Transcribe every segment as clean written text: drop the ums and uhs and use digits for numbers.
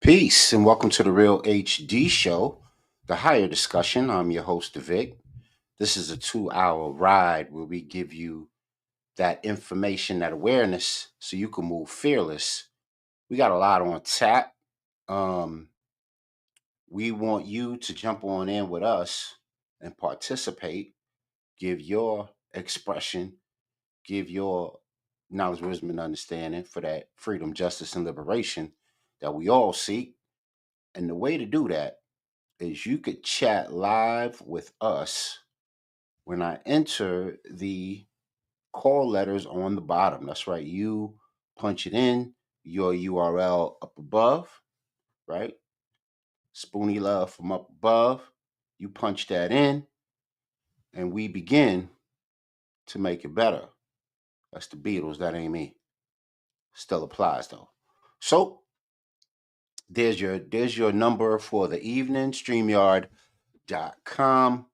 Peace and welcome to the Real HD Show, the higher discussion. I'm your host, Vic. This is a 2 hour ride where we give you that information, that awareness, so you can move fearless. We got a lot on tap. Um, we want you to jump on in with us and participate, give your expression, give your knowledge, wisdom, and understanding for that freedom, justice, and liberation that we all seek. And the way to do that is you could chat live with us when I enter the call letters on the bottom. That's right. You punch it in, your URL up above, right? Spoonie Love from up above. You punch that in, and we begin to make it better. That's the Beatles. That ain't me. Still applies though. So there's your number for the evening. StreamYard.com.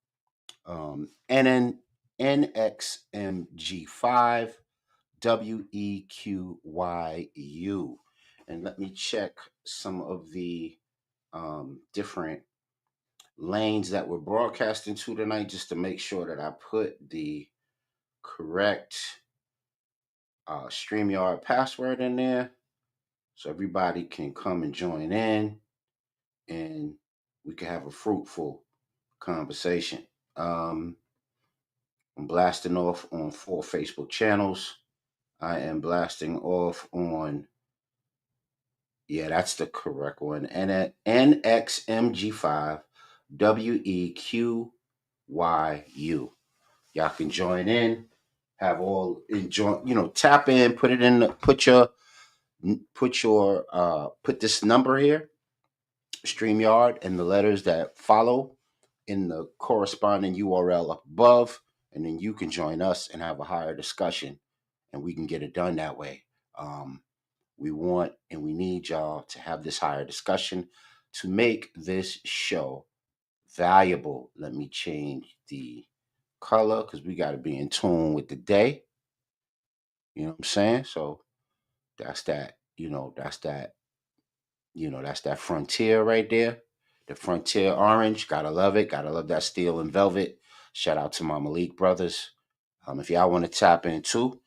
NXMG5 WEQYU. And let me check some of the different lanes that we're broadcasting to tonight just to make sure that I put the correct StreamYard password in there so everybody can come and join in and we can have a fruitful conversation. I'm blasting off on 4 Facebook channels. I am blasting off on, yeah, that's the correct one. NXMG5 WEQYU. Y'all can join in, have all enjoy, tap in, put it in, put this number here, StreamYard, and the letters that follow in the corresponding URL up above, and then you can join us and have a higher discussion, and we can get it done that way. We want and we need y'all to have this higher discussion to make this show valuable. Let me change the color because we got to be in tune with the day. You know what I'm saying? So that's that, that's that frontier right there. The frontier orange. Gotta love it. Gotta love that steel and velvet. Shout out to my Malik brothers. If y'all want to tap in too,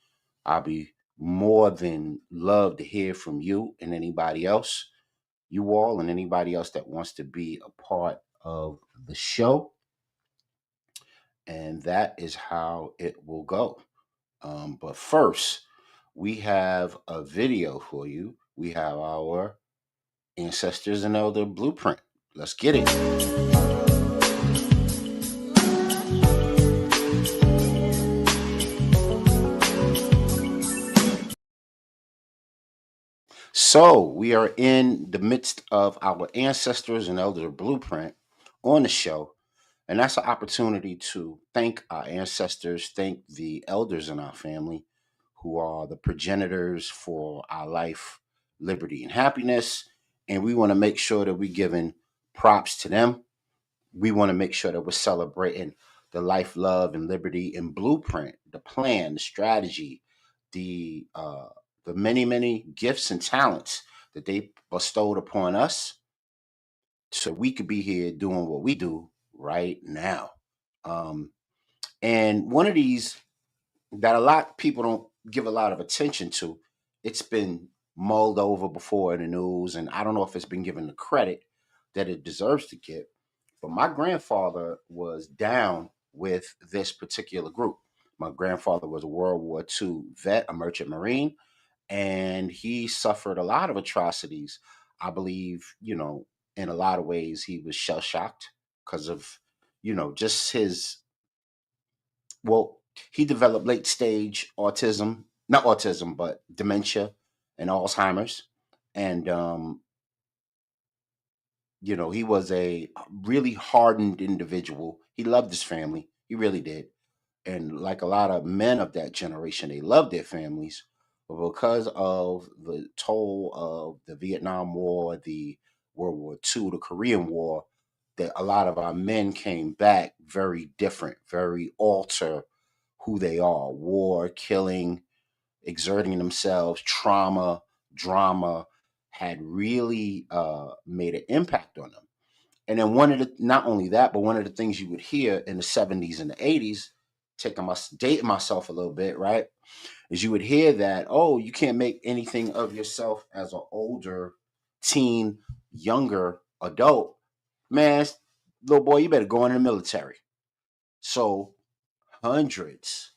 I'll be more than love to hear from you and anybody else, you all and anybody else that wants to be a part of the show. And that is how it will go. But first, we have a video for you. We have our Ancestors and Elder Blueprint. Let's get it. So we are in the midst of our Ancestors and Elder Blueprint on the show. And that's an opportunity to thank our ancestors, thank the elders in our family who are the progenitors for our life, liberty, and happiness. And we want to make sure that we're giving props to them. We want to make sure that we're celebrating the life, love, and liberty and blueprint, the plan, the strategy, the many, many gifts and talents that they bestowed upon us so we could be here doing what we do right now. And one of these that a lot of people don't give a lot of attention to, it's been mulled over before in the news, and I don't know if it's been given the credit that it deserves to get. But my grandfather was down with this particular group. My grandfather was a World War II vet, a merchant marine, and he suffered a lot of atrocities. I believe, in a lot of ways, he was shell shocked because of, just his, well, he developed late stage autism, not autism, but dementia and Alzheimer's. And, he was a really hardened individual. He loved his family. He really did. And like a lot of men of that generation, they loved their families. But because of the toll of the Vietnam War, the World War II, the Korean War, that a lot of our men came back very different, very alter who they are. War, killing, exerting themselves, trauma, drama, had really made an impact on them. And then not only that, but one of the things you would hear in the 70s and the 80s, dating myself a little bit, right? Is you would hear that, oh, you can't make anything of yourself as an older teen, younger adult. Man, little boy, you better go in the military. So hundreds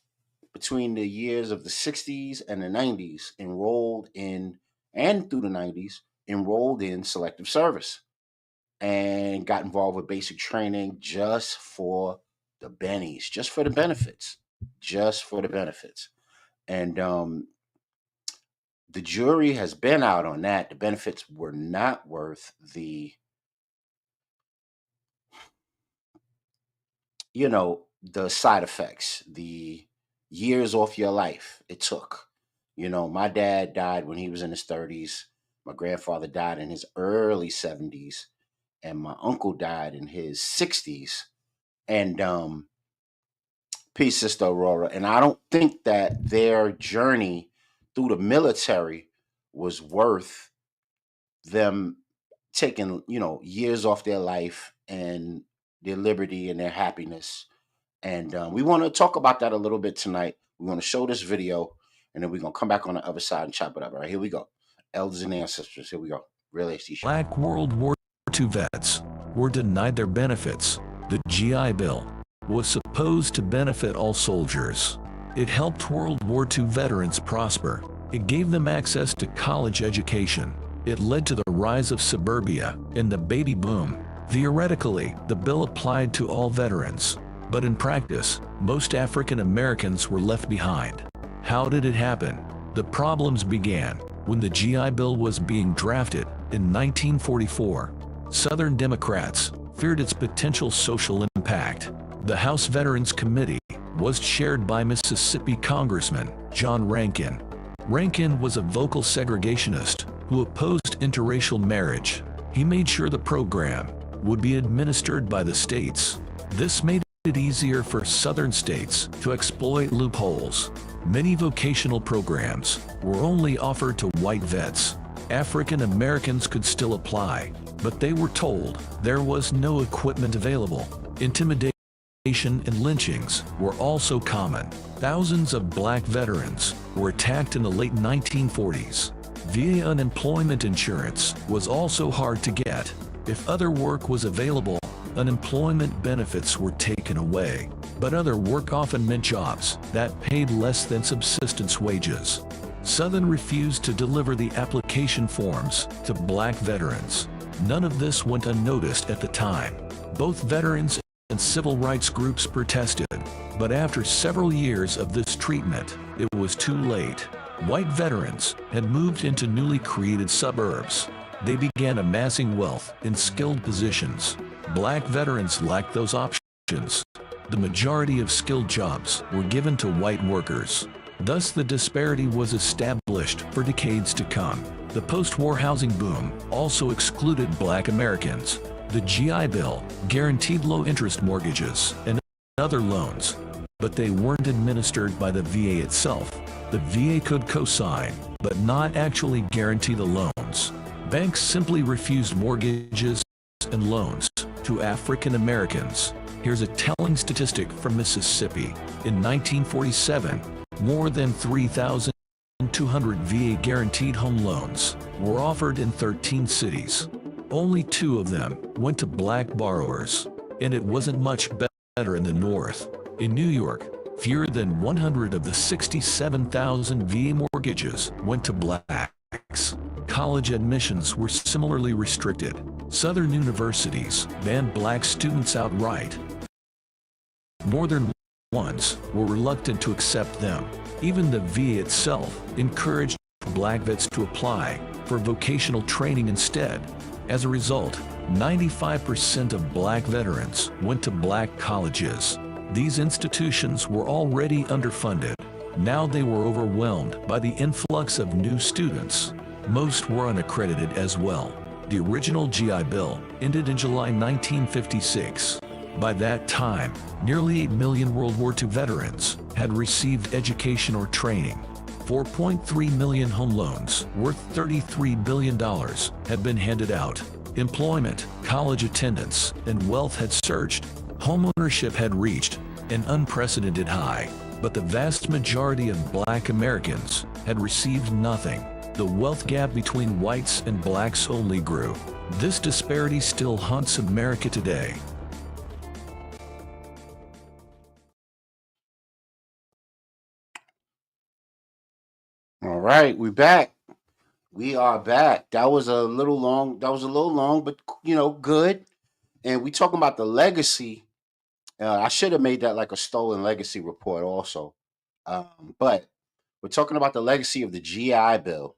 between the years of the 60s and the 90s enrolled in, and through the 90s, enrolled in selective service and got involved with basic training just for the bennies, just for the benefits, just for the benefits. And the jury has been out on that. The benefits were not worth the, the side effects, the years off your life it took. My dad died when he was in his 30s. My grandfather died in his early 70s, and my uncle died in his 60s. And peace, Sister Aurora. And I don't think that their journey through the military was worth them taking, years off their life and their liberty and their happiness. And we want to talk about that a little bit tonight. We want to show this video, and then we're going to come back on the other side and chop it up. All right, here we go. Elders and ancestors, here we go. Real HD show. Black World War II vets were denied their benefits. The GI Bill was supposed to benefit all soldiers. It helped World War II veterans prosper. It gave them access to college education. It led to the rise of suburbia and the baby boom. Theoretically, the bill applied to all veterans, but in practice, most African Americans were left behind. How did it happen? The problems began when the GI Bill was being drafted in 1944. Southern Democrats feared its potential social impact. The House Veterans Committee was chaired by Mississippi Congressman John Rankin. Rankin was a vocal segregationist who opposed interracial marriage. He made sure the program would be administered by the states. This made it easier for Southern states to exploit loopholes. Many vocational programs were only offered to white vets. African Americans could still apply, but they were told there was no equipment available. Intimidation and lynchings were also common. Thousands of black veterans were attacked in the late 1940s. VA unemployment insurance was also hard to get. If other work was available, unemployment benefits were taken away. But other work often meant jobs that paid less than subsistence wages. Southern refused to deliver the application forms to black veterans. None of this went unnoticed at the time. Both veterans and civil rights groups protested, but after several years of this treatment, it was too late. White veterans had moved into newly created suburbs. They began amassing wealth in skilled positions. Black veterans lacked those options. The majority of skilled jobs were given to white workers. Thus, the disparity was established for decades to come. The post-war housing boom also excluded black Americans. The GI Bill guaranteed low-interest mortgages and other loans, but they weren't administered by the VA itself. The VA could co-sign, but not actually guarantee the loans. Banks simply refused mortgages and loans to African Americans. Here's a telling statistic from Mississippi. In 1947, more than 3,200 VA guaranteed home loans were offered in 13 cities. Only 2 of them went to black borrowers, and it wasn't much better in the North. In New York, fewer than 100 of the 67,000 VA mortgages went to blacks. College admissions were similarly restricted. Southern universities banned black students outright. Northern ones were reluctant to accept them. Even the VA itself encouraged black vets to apply for vocational training instead. As a result, 95% of black veterans went to black colleges. These institutions were already underfunded. Now they were overwhelmed by the influx of new students. Most were unaccredited as well. The original GI Bill ended in July 1956. By that time, nearly 8 million World War II veterans had received education or training. 4.3 million home loans worth $33 billion had been handed out. Employment, college attendance, and wealth had surged. Homeownership had reached an unprecedented high, but the vast majority of Black Americans had received nothing. The wealth gap between whites and blacks only grew. This disparity still haunts America today. All right, we back. We are back. That was a little long. That was a little long, but good. And we talking about the legacy. I should have made that like a stolen legacy report also. But we're talking about the legacy of the GI Bill,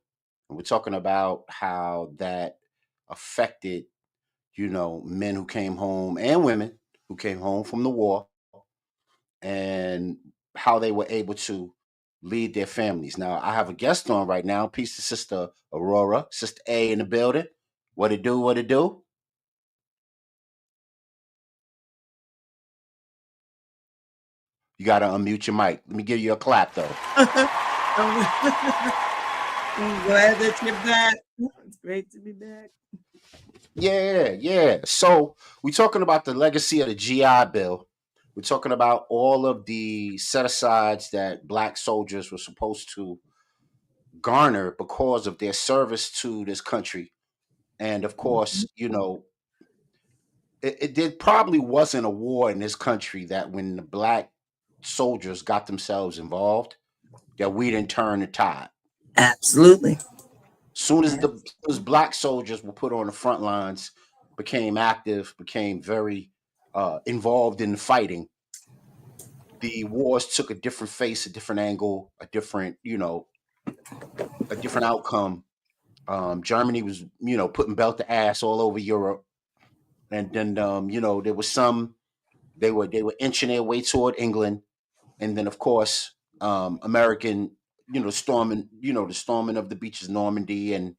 and we're talking about how that affected, men who came home and women who came home from the war, and how they were able to lead their families. Now, I have a guest on right now. Peace to Sister Aurora, Sister A in the building. What it do? What it do? You got to unmute your mic. Let me give you a clap, though. I'm glad that you're back. It's great to be back. Yeah. So we're talking about the legacy of the GI Bill. We're talking about all of the set-asides that Black soldiers were supposed to garner because of their service to this country. And of course, it probably wasn't a war in this country that when the Black soldiers got themselves involved, that we didn't turn the tide. Absolutely. Soon as Black soldiers were put on the front lines, became active, became very involved in the fighting, the wars took a different face, a different angle, a different outcome. Germany was putting belt to ass all over Europe, and then there was some they were inching their way toward England, and then of course American the storming of the beaches of Normandy, and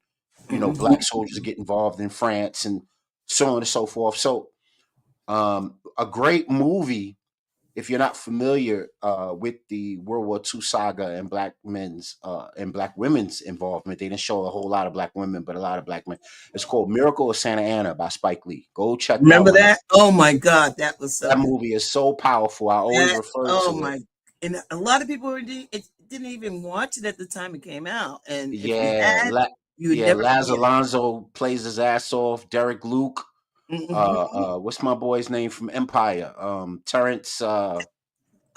Black soldiers get involved in France, and so on and so forth. So a great movie. If you're not familiar with the World War II saga and Black men's and Black women's involvement, they didn't show a whole lot of Black women, but a lot of Black men. It's called Miracle of Santa Anna by Spike Lee. Go check Remember that one out. that? Oh my God, that was so That good. movie is so powerful. I always refer to it. And a lot of people didn't even watch it at the time it came out. And if you Yeah, had, you would never Laz forget it. Alonso plays his ass off. Derek Luke. What's my boy's name from Empire? Terrence Howard.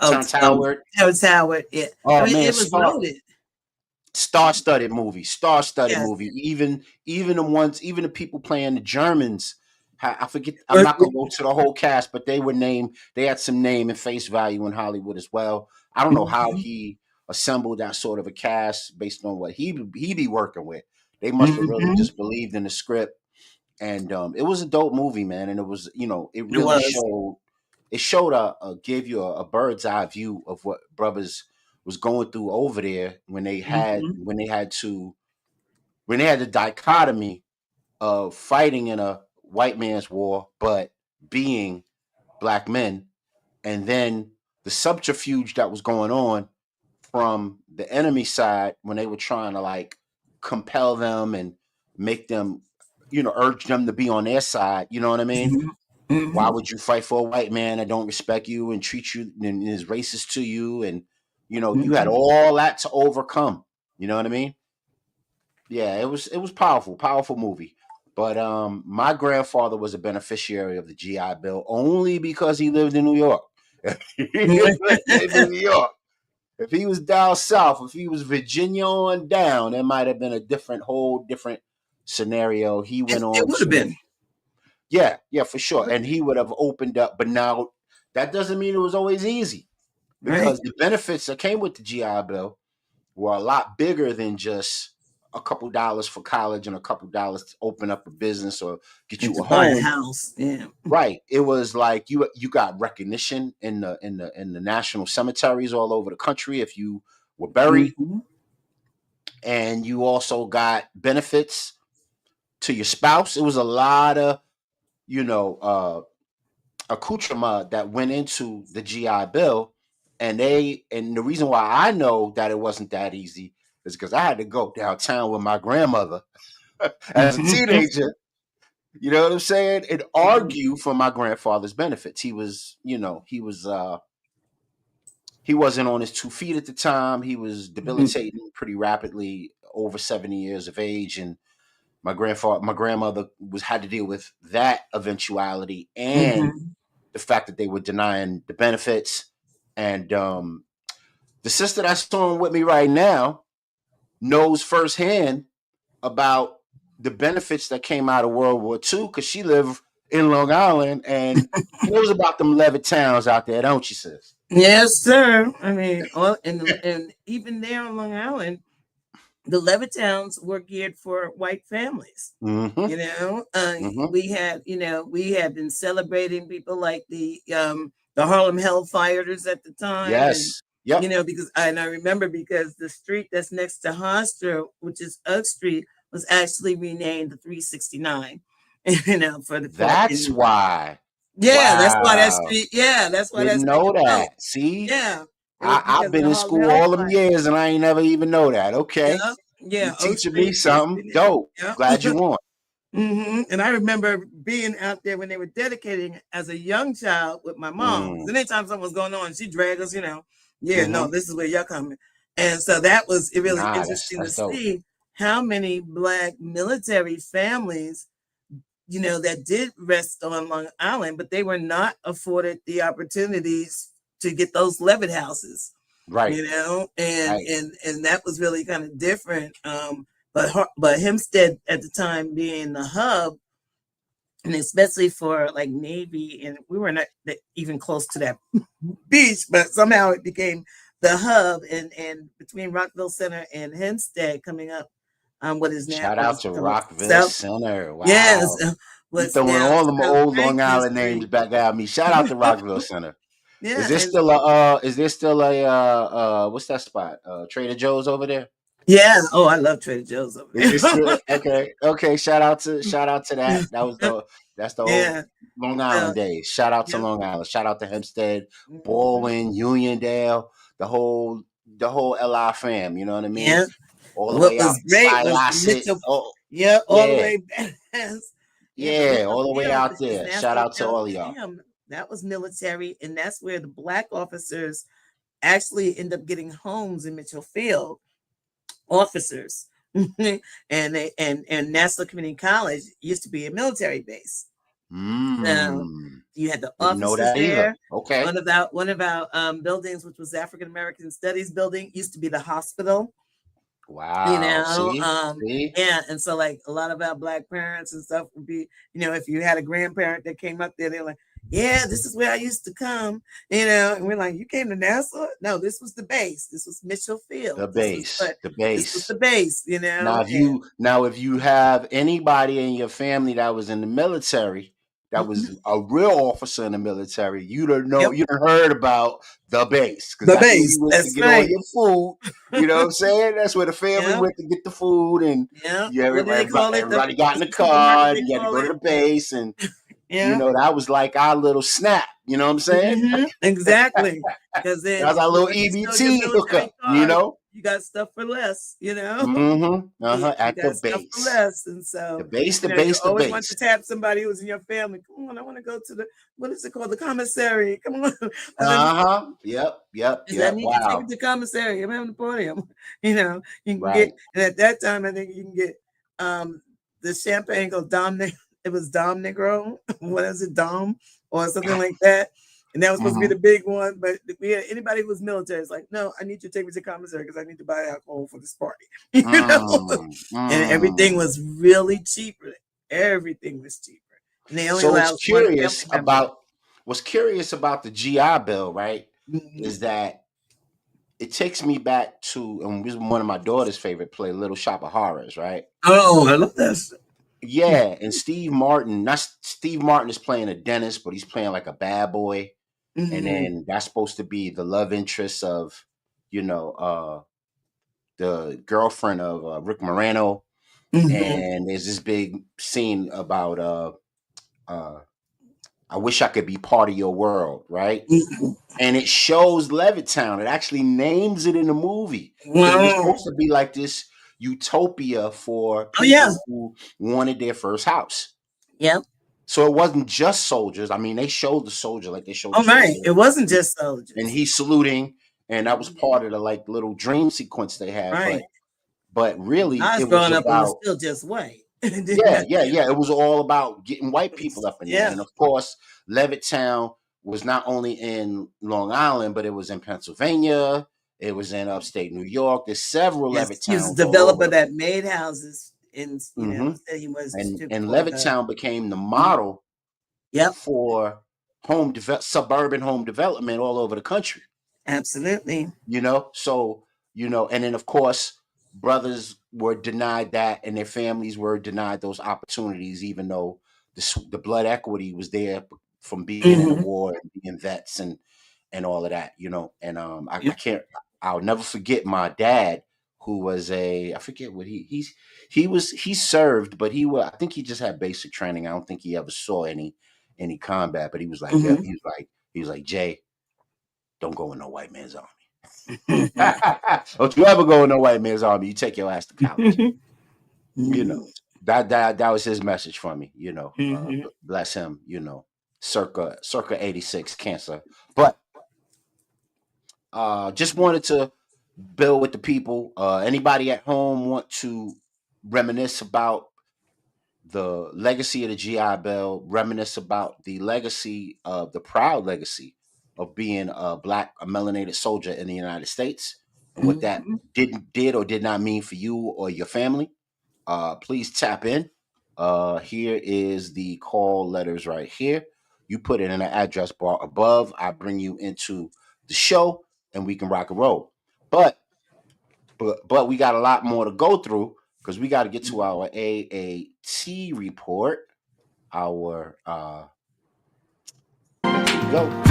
Terrence Howard. Yeah. Oh I mean, man, it was loaded. star-studded movie. Star-studded Yes. movie. Even the people playing the Germans. I forget. I'm not gonna go to the whole cast, but they were named. They had some name and face value in Hollywood as well. I don't know how he assembled that sort of a cast based on what he be working with. They must have really just believed in the script, and it was a dope movie, man. And it was, it It really was. showed gave you a bird's eye view of what brothers was going through over there when they had the dichotomy of fighting in a white man's war but being Black men, and then the subterfuge that was going on from the enemy side when they were trying to like compel them and make them, urge them to be on their side. You know what I mean? Why would you fight for a white man that don't respect you and treat you and is racist to you? And you had all that to overcome. You know what I mean? Yeah, it was powerful movie. But my grandfather was a beneficiary of the GI Bill only because he lived in New York. He lived in New York. If he was down south, if he was Virginia on down, it might have been a whole different scenario. He went It on would have to, been. yeah, for sure, and he would have opened up. But now that doesn't mean it was always easy, Right. because the benefits that came with the GI Bill were a lot bigger than just a couple dollars for college and a couple dollars to open up a business or get And you to a buy a home. house. Yeah. Right. It was like you got recognition in the national cemeteries all over the country if you were buried, and you also got benefits to your spouse. It was a lot of accoutrement that went into the GI Bill, and the reason why I know that it wasn't that easy is because I had to go downtown with my grandmother as a teenager. You know what I'm saying? And argue for my grandfather's benefits. He was, he wasn't on his 2 feet at the time. He was debilitating pretty rapidly, over 70 years of age, and my grandmother had to deal with that eventuality and the fact that they were denying the benefits. And the sister that's on with me right now knows firsthand about the benefits that came out of World War II because she lived in Long Island and knows about them Levitt towns out there, don't you, sis? Yes, sir. I mean, and even there on Long Island, the Levittowns were geared for white families. Mm-hmm. We had been celebrating people like the Harlem Hellfighters at the time, and Yes. Yep. because I remember because the street that's next to Hofstra, which is Oak Street, was actually renamed the 369. For the part. That's why. Yeah, that's why that Wow. street. Yeah, that's why that Didn't street know is built. that. See? Yeah, it was I've because of been the in Harlem school all them Hellfighters. years and I ain't never even know that. Okay. Yeah, You yeah. Oak teaching me Street used to something. be there. Dope. Yeah. Glad you won. And I remember being out there when they were dedicating as a young child with my mom. Anytime something was going on, she dragged us, no, this is where you're coming. And so that was really interesting to dope. see how many Black military families, that did rest on Long Island, but they were not afforded the opportunities to get those Levitt houses. Right. And that was really kind of different. But Hempstead at the time being the hub, and especially for like Navy, and we were not even close to that beach, but somehow it became the hub. And between Rockville Center and Hempstead, coming up, what is now shout out to Rockville South, Center. Wow. Yes, you throwing all them old Long Island names back at me. Shout out to Rockville Center. Yeah. Is there still a what's that spot? Trader Joe's over there? Yeah. Oh, I love Trader Joe's over there. Still, okay. Shout out to that. That's the old Long Island days. Shout out to Long Island. Shout out to Hempstead, Baldwin, Uniondale, the whole LI fam. You know what I mean? Yeah. All the way out. All the way past. Yeah, all the way out there. Shout out to all of y'all. That was military, and that's where the Black officers actually end up getting homes in Mitchell Field. Officers, and Nassau Community College used to be a military base. So you had the officers there. Okay. One of our buildings, which was African American Studies building, used to be the hospital. Wow. See? Yeah, and so like a lot of our Black parents and stuff would be, if you had a grandparent that came up there, they're like, yeah, this is where I used to come, and we're like, you came to Nassau? No, this was the base. This was Mitchell Field. The base. This was the base, Now, if you have anybody in your family that was in the military, that was a real officer in the military, you don't know, you done heard about the base. The base. That's to get all your food. You know what I'm saying? That's where the family went to get the food, and everybody got in the car, and you had to go to the base, and that was like our little snap. You know what I'm saying? Exactly. Because then that was our little EBT hookup. You got stuff for less, At the base. For less. And so the base. You always want to tap somebody who's in your family. Come on, I want to go to what is it called? The commissary. Come on. Yep. I need to take it to commissary. I'm having a podium. You can get, and at that time I think you can get the champagne called Dom. It was Dom Negro. What is it, Dom or something like that? And that was supposed to be the big one, but anybody who was military is like, no, I need you to take me to commissary because I need to buy alcohol for this party. And everything was really cheaper. Everything was cheaper. And they only what's curious about the GI Bill, right? Is that it takes me back to, and this is one of my daughter's favorite play, Little Shop of Horrors, right? Oh, I love this. Yeah, and Steve Martin is playing a dentist, but he's playing like a bad boy. And then that's supposed to be the love interest of, the girlfriend of Rick Moreno. And there's this big scene about I wish I could be part of your world, right? And it shows Levittown. It actually names it in the movie because it was supposed to be like this utopia for people who wanted their first house. Yep. So it wasn't just soldiers. I mean, they showed the soldier like they showed the right. soldier. It wasn't just soldiers. And he's saluting, and that was part of the like little dream sequence they had. Right. But really, I was it was growing up, it was about still just white. yeah. It was all about getting white people up in there. Yeah. And of course, Levittown was not only in Long Island, but it was in Pennsylvania. It was in upstate New York. There's several Levittowns. He was a developer that made houses in, you know, he was and Levittown became the model for suburban home development all over the country. Absolutely. You know, so, you know, and then of course, brothers were denied that and their families were denied those opportunities, even though the blood equity was there from being in the war and being vets and all of that, you know. And I'll never forget my dad, who was I forget what he served, but I think he just had basic training. I don't think he ever saw any combat, but he was like, he was like, Jay, don't go in no white man's army. Don't you ever go in no white man's army. You take your ass to college. You know, that was his message for me, you know. Bless him, you know, circa 86 cancer. But just wanted to build with the people. Anybody at home want to reminisce about the legacy of the GI Bill, reminisce about the legacy of the proud legacy of being a melanated soldier in the United States, and what that did or did not mean for you or your family, please tap in. Here is the call letters right here. You put it in the address bar above. I bring you into the show and we can rock and roll. But we got a lot more to go through because we got to get to our AAT report. Here we go.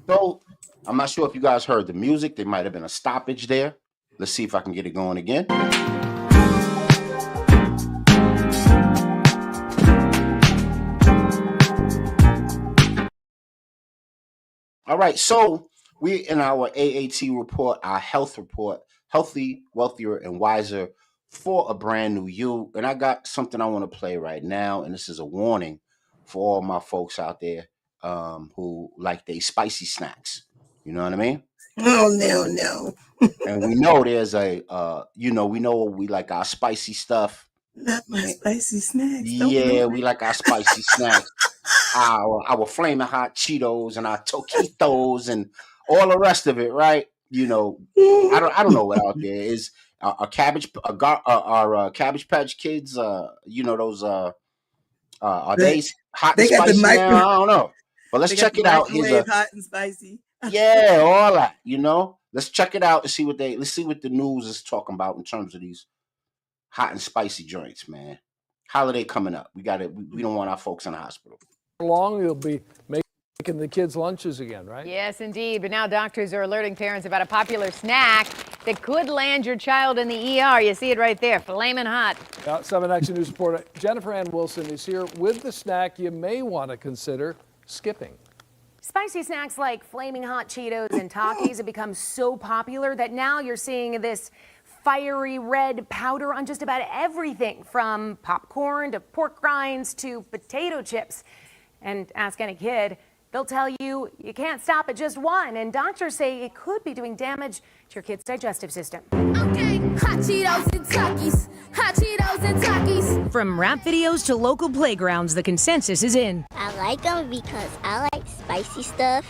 So I'm not sure if you guys heard the music. There might have been a stoppage there. Let's see if I can get it going again. All right, so we in our AAT report, our health report, healthy, wealthier, and wiser for a brand new you. And I got something I want to play right now, and this is a warning for all my folks out there who like they spicy snacks. You know what I mean? Oh no. And we know there's we like our spicy stuff. Not my spicy snacks. Yeah, we like our spicy snacks. Our flaming hot Cheetos and our Toquitos and all the rest of it, right? You know, I don't know what out there is. Our Cabbage Patch Kids, you know, those are they hot and spicy now? I don't know, but let's check it out. Here's hot and spicy. Yeah, all that, you know. Let's check it out and see what the news is talking about in terms of these hot and spicy joints, man. Holiday coming up. We don't want our folks in the hospital. Long you'll be making the kids lunches again, right? Yes, indeed. But now doctors are alerting parents about a popular snack that could land your child in the ER. You see it right there, flaming hot. 7 Action News reporter Jennifer Ann Wilson is here with the snack you may want to consider skipping. Spicy snacks like flaming hot Cheetos and Takis have become so popular that now you're seeing this fiery red powder on just about everything, from popcorn to pork rinds to potato chips. And ask any kid, they'll tell you you can't stop at just one, and doctors say it could be doing damage to your kid's digestive system. Okay, hot Cheetos and Takis, hot Cheetos and Takis. From rap videos to local playgrounds, the consensus is in. I like them because I like spicy stuff,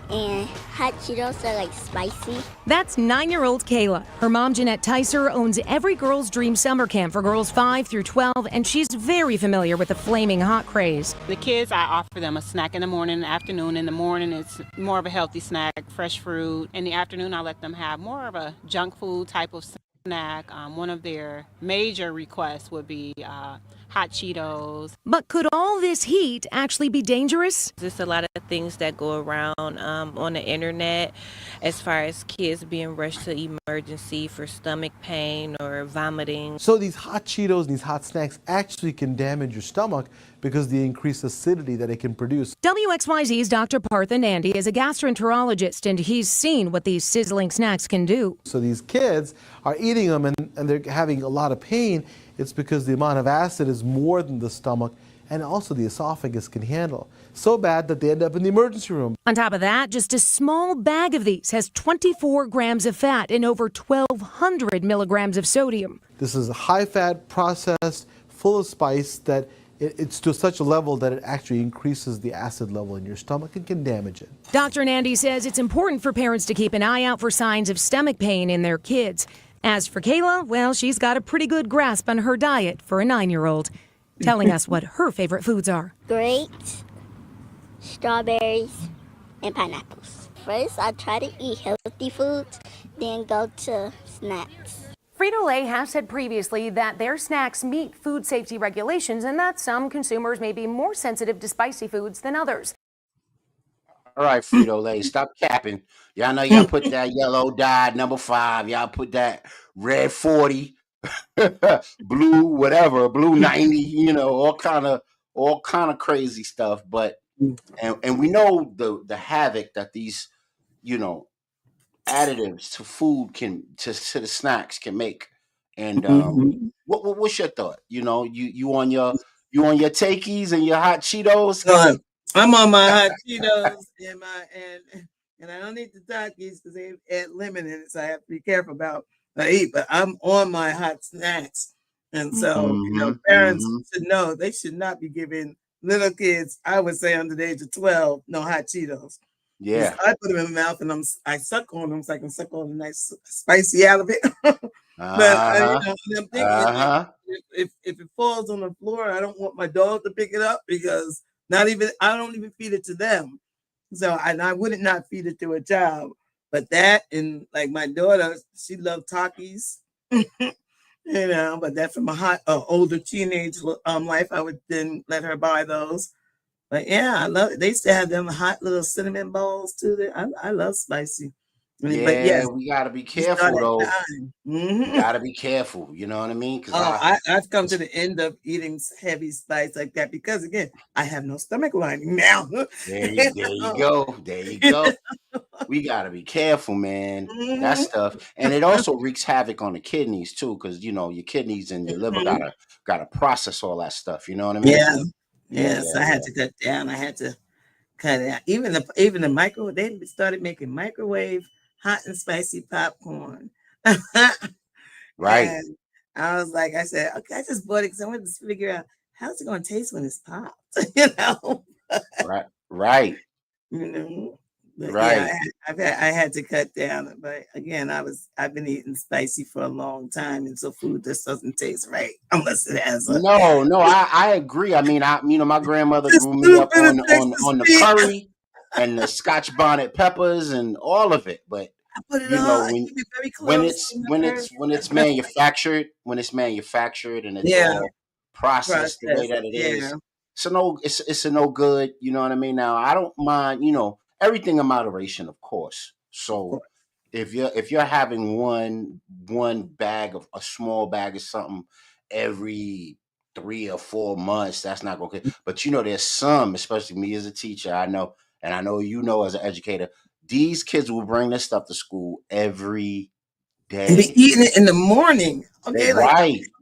and hot Cheetos are like spicy. That's 9-year-old Kayla. Her mom, Jeanette Ticer, owns Every Girl's Dream summer camp for girls 5 through 12, and she's very familiar with the flaming hot craze. The kids, I offer them a snack in the morning and afternoon. In the morning, it's more of a healthy snack, fresh fruit. In the afternoon, I let them have more of a junk food type of snack. One of their major requests would be hot Cheetos. But could all all this heat actually be dangerous? There's a lot of things that go around on the internet as far as kids being rushed to emergency for stomach pain or vomiting. So these hot Cheetos and these hot snacks actually can damage your stomach because of the increased acidity that it can produce. WXYZ's Dr. Partha Nandi is a gastroenterologist, and he's seen what these sizzling snacks can do. So these kids are eating them and they're having a lot of pain. It's because the amount of acid is more than the stomach and also the esophagus can handle. So bad that they end up in the emergency room. On top of that, just a small bag of these has 24 grams of fat and over 1,200 milligrams of sodium. This is a high-fat, processed, full of spice that it's to such a level that it actually increases the acid level in your stomach and can damage it. Dr. Nandi says it's important for parents to keep an eye out for signs of stomach pain in their kids. As for Kayla, well, she's got a pretty good grasp on her diet for a 9-year-old, telling us what her favorite foods are. Grapes, strawberries, and pineapples. First, I try to eat healthy foods, then go to snacks. Frito-Lay has said previously that their snacks meet food safety regulations and that some consumers may be more sensitive to spicy foods than others. All right, Frito-Lay, stop capping. Y'all know y'all put that yellow dye, number 5. Y'all put that red 40, blue whatever, blue 90, you know, all kind of crazy stuff. But and we know the havoc that these, you know, additives to food can to the snacks can make. And what's your thought? You know, you on your takies and your hot Cheetos? I'm on my hot Cheetos and I don't eat the Takis because they add lemon in it, so I have to be careful about what I eat. But I'm on my hot snacks, and so you know, parents should know they should not be giving little kids, I would say under the age of 12, no hot Cheetos. Yeah, I put them in my mouth and I suck on them so I can suck on the nice spicy out of it. But you know, I'm thinking if it falls on the floor, I don't want my dog to pick it up because I don't even feed it to them. So I wouldn't not feed it to a child. But that and like my daughter, she loved Takis. You know, but that from a older teenage life, I would then let her buy those. But yeah, I love it. They used to have them hot little cinnamon balls too. I love spicy. Yeah, but yes, we gotta be careful though. Gotta be careful. You know what I mean? I've come to the end of eating heavy spice like that because again, I have no stomach lining now. There you go. There you go. We gotta be careful, man. That stuff, and it also wreaks havoc on the kidneys too, because you know your kidneys and your liver gotta process all that stuff. You know what I mean? Yeah. Yes, I had to cut down. I had to cut out. Even the microwave. They started making microwave hot and spicy popcorn. Right. And I was like, I said, okay, I just bought it because I wanted to figure out how's it going to taste when it's popped. You know. Right. You know. But right. Yeah, I had to cut down. But again, I've been eating spicy for a long time, and so food just doesn't taste right unless it has a. No, I agree. I mean, my grandmother grew me up on the curry and the Scotch bonnet peppers and all of it. But I put it you know, when it's manufactured, and it's all processed the way that it is. So it's a no good. You know what I mean? Now I don't mind. You know. Everything in moderation, of course. So if you're having one bag of a small bag of something every 3 or 4 months, that's not going to. But you know, there's some, especially me as a teacher, I know, and I know you know as an educator, these kids will bring this stuff to school every day. And be eating it in the morning. Okay,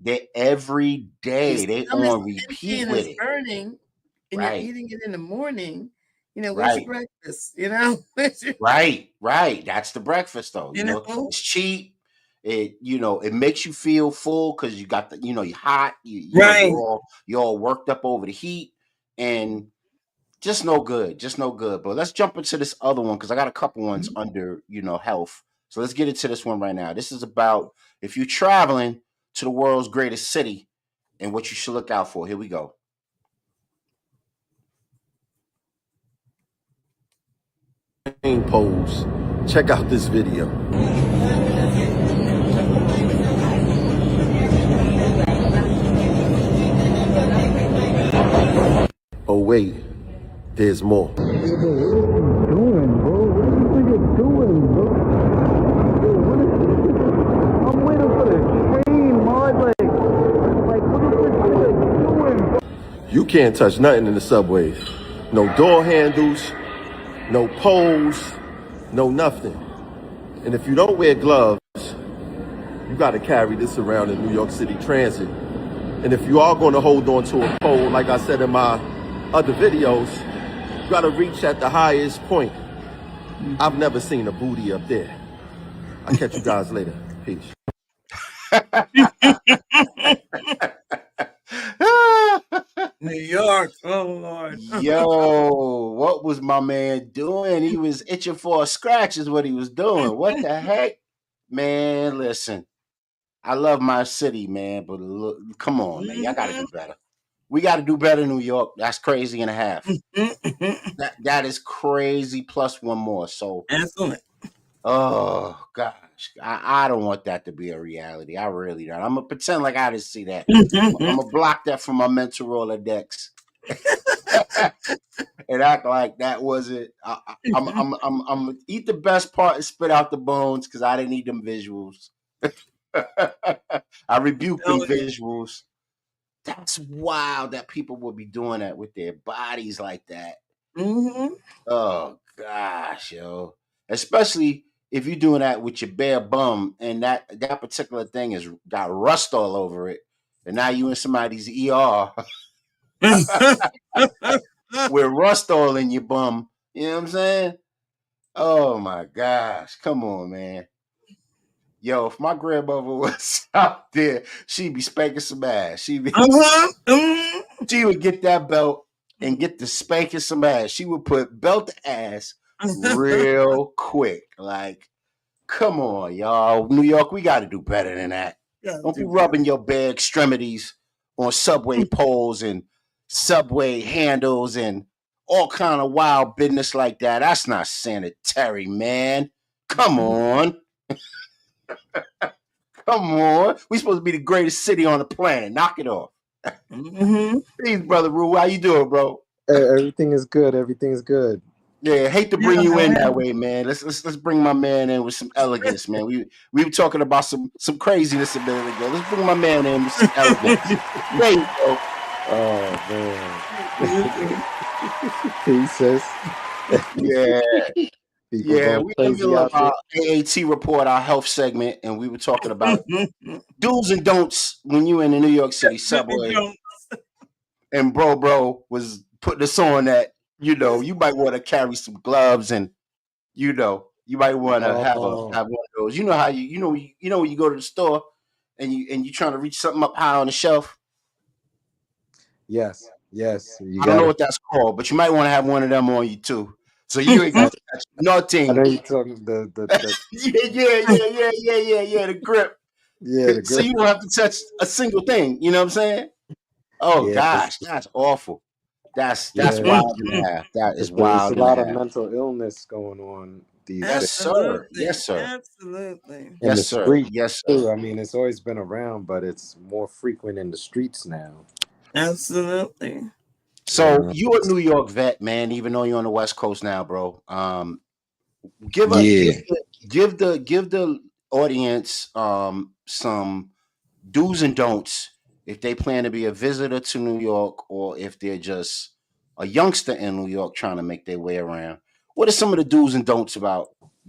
They every day. They on repeat with it. Burning, and you're eating it in the morning. You know, where's your breakfast? You know, right. That's the breakfast, though. You know, it's cheap. It makes you feel full because you got you're hot. You're all worked up over the heat, and just no good. But let's jump into this other one because I got a couple ones under health. So let's get into this one right now. This is about if you're traveling to the world's greatest city and what you should look out for. Here we go. Pose. Check out this video. wait, there's more. You can't touch nothing in the subways. No door handles, no poles, no nothing. And if you don't wear gloves, you got to carry this around in New York City Transit. And if you are going to hold on to a pole, like I said in my other videos, you got to reach at the highest point. I've never seen a booty up there. I'll catch you guys later. Peace. New York, oh Lord. Yo, what was my man doing? He was itching for a scratch is what he was doing. What the heck? Man, listen. I love my city, man, but look, come on, man. Y'all gotta do better. We gotta do better, New York. That's crazy and a half. that is crazy plus one more. So excellent. Oh gosh, I don't want that to be a reality. I really don't. I'm gonna pretend like I didn't see that. I'm gonna block that from my mental Rolodex and act like that wasn't. I'm gonna eat the best part and spit out the bones because I didn't need them visuals. I rebuke them visuals. That's wild that people will be doing that with their bodies like that. Oh gosh, yo. Especially if you're doing that with your bare bum and that particular thing has got rust all over it, and now you in somebody's ER with rust all in your bum. You know what I'm saying? Oh my gosh. Come on, man. Yo, if my grandmother was out there, she'd be spanking some ass. She would get that belt and get to spanking some ass. She would put belt to ass real quick. Like, come on, y'all. New York, we got to do better than that. Don't be rubbing your bare extremities on subway poles and subway handles and all kind of wild business like that. That's not sanitary, man. Come on. Come on. We supposed to be the greatest city on the planet. Knock it off. Please, Brother Rue. How you doing, bro? Everything is good. Everything is good. Yeah, hate to bring you in that way, man. Let's bring my man in with some elegance, man. We were talking about some craziness a minute ago. Let's bring my man in with some elegance. There you go. Oh man. Peace, sis. Yeah. Yeah, we in the middle of our there. AAT report, our health segment, and we were talking about do's and don'ts when you in the New York City subway. And bro was putting us on that, you might want to carry some gloves and you might want to have one of those. You know how when you go to the store and you trying to reach something up high on the shelf. Yes. I don't know what that's called, but you might want to have one of them on you too. So you ain't got to touch nothing. I know you're talking the yeah, the grip. Yeah, the grip. So you don't have to touch a single thing. You know what I'm saying? Oh gosh, that's awful. That's wild and a half. That is wild. There's a lot of mental illness going on these days. Yes, sir. Yes, sir. Absolutely. Yes, sir. Yes, sir. I mean, it's always been around, but it's more frequent in the streets now. Absolutely. So you a New York vet, man, even though you're on the West Coast now, bro. Give the audience some do's and don'ts if they plan to be a visitor to New York or if they're just a youngster in New York trying to make their way around. What are some of the do's and don'ts about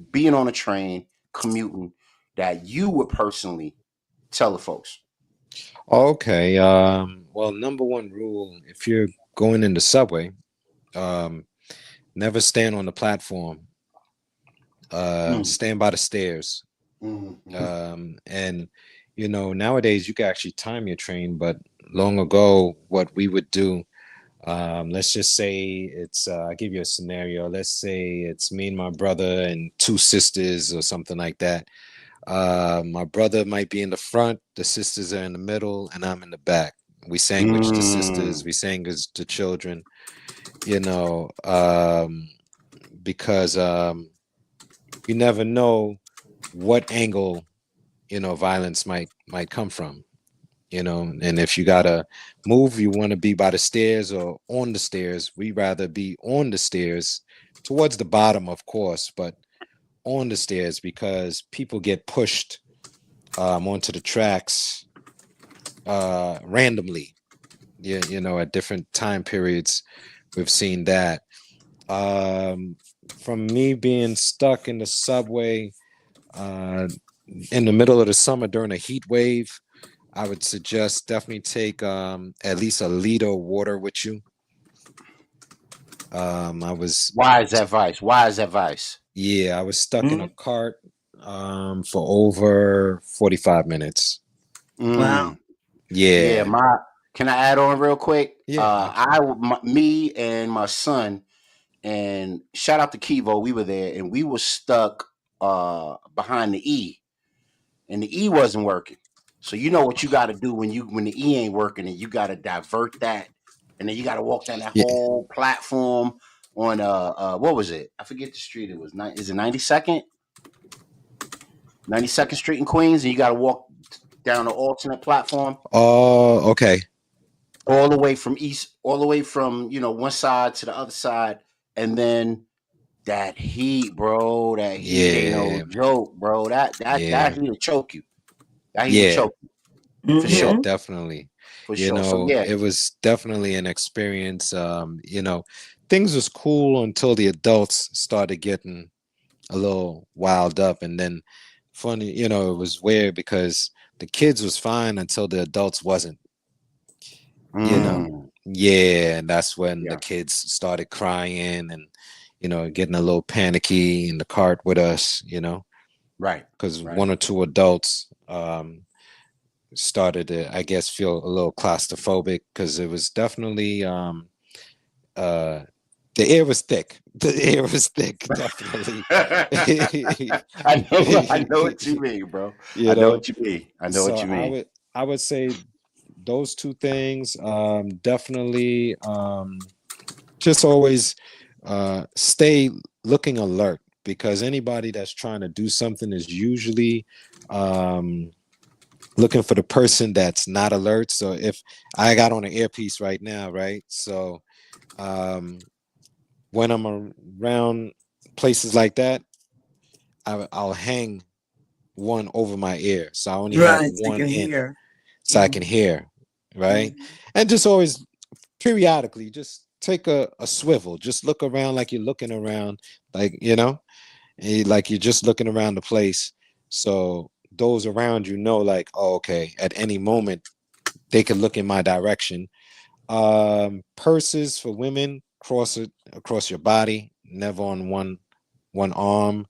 being on a train, commuting, that you would personally tell the folks? Okay. Well, number one rule, if you're going in the subway, never stand on the platform. Stand by the stairs. And nowadays you can actually time your train, but long ago what we would do, let's just say it's I'll give you a scenario. Let's say it's me and my brother and two sisters or something like that. My brother might be in the front, the sisters are in the middle, and I'm in the back. We sandwich the sisters, we sandwich the children, because you never know what angle violence might come from. you know. And if you gotta move, you want to be by the stairs or on the stairs. We rather be on the stairs, towards the bottom, of course, but on the stairs, because people get pushed onto the tracks randomly. Yeah, you know, at different time periods, we've seen that. From me being stuck in the subway in the middle of the summer during a heat wave, I would suggest definitely take at least a liter of water with you. I was Wise advice. Wise advice. Yeah, I was stuck in a cart for over 45 minutes. Wow. Yeah, Yeah. can I add on real quick? Yeah, Me and my son, and shout out to Kivo, we were there, and we were stuck behind the E, and the E wasn't working. So you know what you got to do when the E ain't working, and you got to divert that, and then you got to walk down that yeah. whole platform on what was it? I forget the street. It was is it 92nd? 92nd Street in Queens, and you got to walk down the alternate platform. Oh, okay. All the way from one side to the other side, and then that heat, bro. That heat ain't no Yeah. joke, bro. That Yeah. heat'll choke you. That heat'll Yeah. choke you for Yeah, sure, definitely. for You sure. So know, yeah, it was definitely an experience. You know, things was cool until the adults started getting a little wild up, and then funny, you know, it was weird because the kids was fine until the adults wasn't, you know. Yeah, and that's when the yeah, kids started crying and, you know, getting a little panicky in the cart with us, you know, right, because right. one or two adults started to, I guess, feel a little claustrophobic, because it was definitely uh the air was thick. The air was thick, definitely. I know what you mean, bro. You I know know, what you mean. I know so what you mean. I would say those two things, definitely, just always stay looking alert, because anybody that's trying to do something is usually looking for the person that's not alert. So if I got on an earpiece right now, right? So when I'm around places like that, I'll hang one over my ear, so I only have Right. So you one can in, hear. so I can hear, right? And just always periodically just take a swivel, just look around like you're looking around, like, you know, like you're just looking around the place, so those around you know, like, oh, okay, at any moment they could look in my direction. Purses for women, cross it across your body, never on one arm.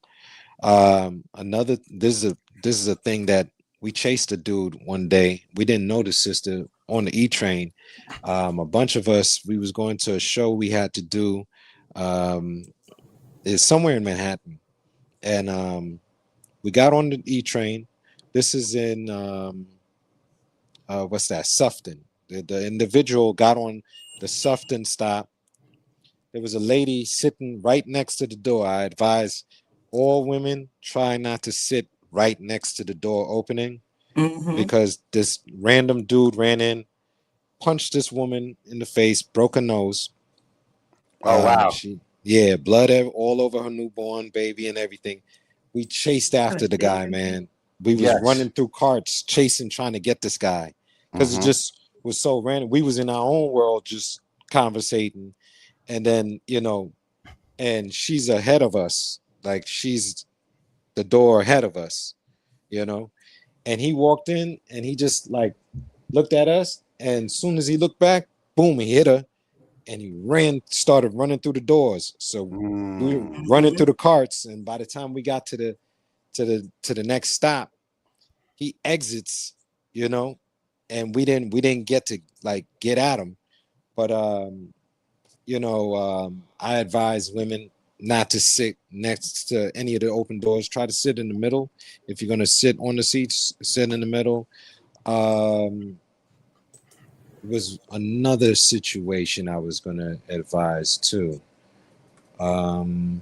Another, this is a thing that we chased a dude one day. We didn't know the sister on the E train. A bunch of us, we was going to a show we had to do. It's somewhere in Manhattan, and we got on the E train. This is in what's that? Sufton. The individual got on the Sufton stop. There was a lady sitting right next to the door. I advise all women try not to sit right next to the door opening, because this random dude ran in, punched this woman in the face, broke her nose. Oh wow. Yeah, blood all over her newborn baby and everything. We chased after the guy, man. We was Yes. running through carts, chasing, trying to get this guy, because it just was so random. We was in our own world, just conversating, and then, you know, and she's ahead of us, like she's the door ahead of us, you know. And he walked in and he just like looked at us, and as soon as he looked back, boom, he hit her, and he started running through the doors. So we were running through the carts, and by the time we got to the next stop, he exits, you know, and we didn't get to like get at him. But you know, I advise women not to sit next to any of the open doors. Try to sit in the middle. If you're gonna sit on the seats, sit in the middle. Was another situation I was gonna advise too. Oh,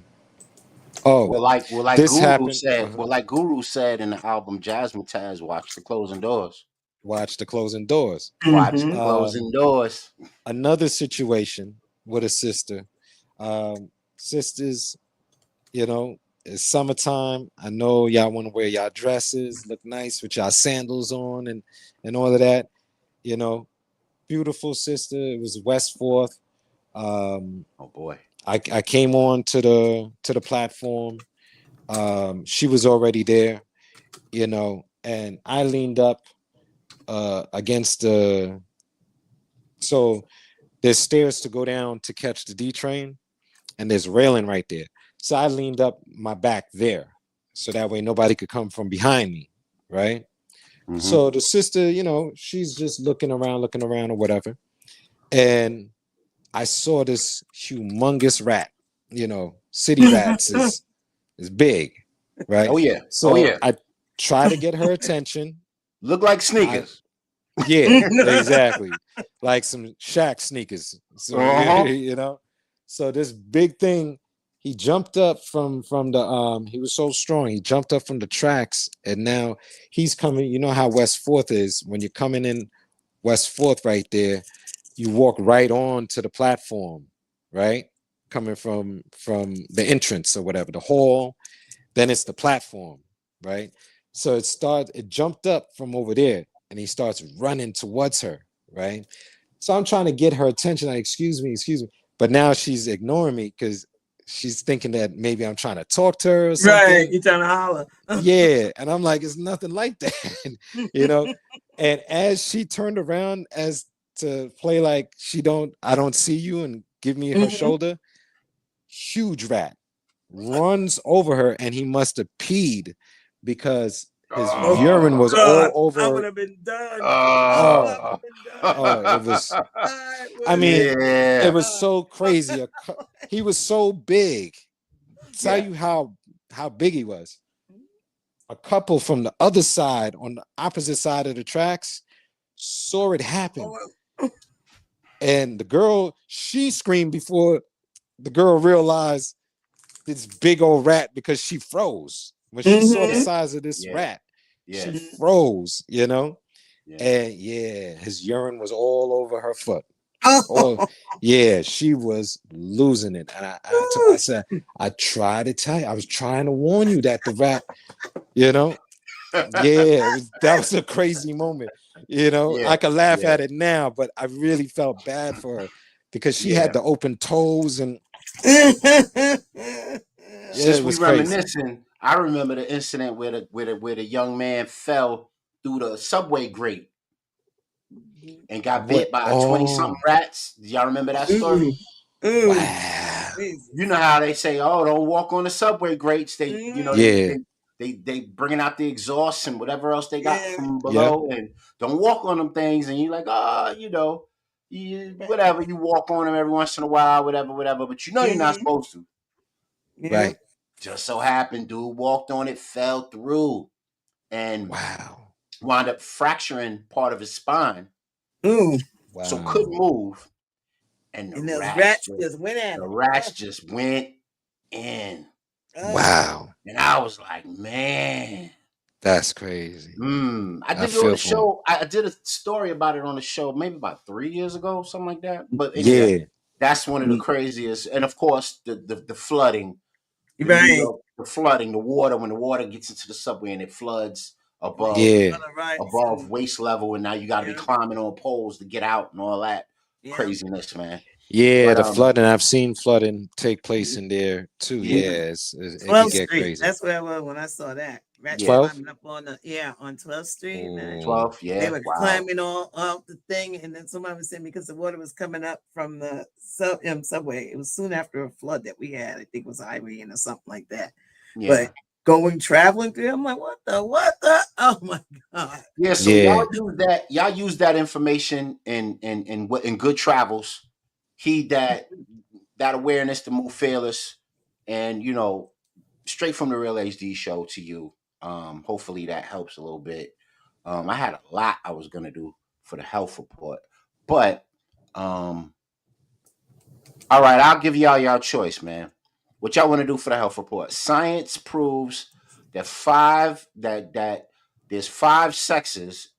Well, like this Guru happened. said, in the album Jasmine Taz, watch the closing doors. watch the closing doors. Watch the closing doors. Another situation with a sister. Sisters, you know, it's summertime. I know y'all want to wear y'all dresses, look nice with y'all sandals on and all of that. You know, beautiful sister. It was West 4th. Oh boy. I came on to the platform. She was already there, you know, and I leaned up against the, so there's stairs to go down to catch the D train, and there's railing right there. So I leaned up my back there, so that way nobody could come from behind me, right? Mm-hmm. So the sister, you know, she's just looking around or whatever, and I saw this humongous rat. You know, city rats is big, right? Oh yeah. So I try to get her attention. Look like sneakers. Yeah, exactly. Like some Shaq sneakers. So you know. So this big thing, he jumped up from the he was so strong. He jumped up from the tracks, and now he's coming. You know how West 4th is when you're coming in West 4th right there, you walk right on to the platform, right? Coming from the entrance or whatever, the hall, then it's the platform, right? So it jumped up from over there, and he starts running towards her, right? So I'm trying to get her attention, like, excuse me, but now she's ignoring me because she's thinking that maybe I'm trying to talk to her or something. Right, you're trying to holler. Yeah, and I'm like, it's nothing like that, you know. And as she turned around as to play like I don't see you, and give me her shoulder, huge rat runs over her, and he must have peed because his urine was all over. I would have been done. It was. I mean, it was so crazy. He was so big. Tell you how big he was. A couple from the other side, on the opposite side of the tracks, saw it happen. And the girl, she screamed before the girl realized this big old rat, because she froze. When she saw the size of this rat, she froze, you know? And his urine was all over her foot. She was losing it. And I said, I tried to tell you, I was trying to warn you that the rat, you know? That was a crazy moment. You know, I could laugh at it now, but I really felt bad for her because she had the open toes and Since we reminiscing, I remember the incident where the young man fell through the subway grate and got bit by 20-something rats. Do y'all remember that story? Wow. You know how they say, "Oh, don't walk on the subway grates." They, you know, they bringing out the exhaust and whatever else they got from below, and don't walk on them things. And you're like, you know, whatever. You walk on them every once in a while, whatever. But you know you're not supposed to. Right. Just so happened, dude walked on it, fell through, and wound up fracturing part of his spine. So couldn't move. And the rats just went at him. The rats just went in. Wow. And I was like, man. That's crazy. I did it on the show. I did a story about it on the show maybe about 3 years ago, something like that. But anyway, that's one of the craziest. And of course, the flooding. The flooding, the water, when the water gets into the subway and it floods above waist level, and now you got to be climbing on poles to get out and all that craziness, man. Yeah, the flooding. I've seen flooding take place in there too. It can get crazy. That's where I was when I saw that. Rats 12? climbing up on on 12th Street. 12th, They were climbing off the thing, and then somebody was saying because the water was coming up from the subway. It was soon after a flood that we had. I think it was Irene or something like that. But traveling through, I'm like, what the? Oh my God. Yeah, so y'all use that information in good travels. Heed that awareness to move fearless, and you know, straight from the Real HD show to you. Hopefully that helps a little bit. I had a lot I was gonna do for the health report, but all right, I'll give y'all choice, man. What y'all want to do for the health report? Science proves that there's 5 sexes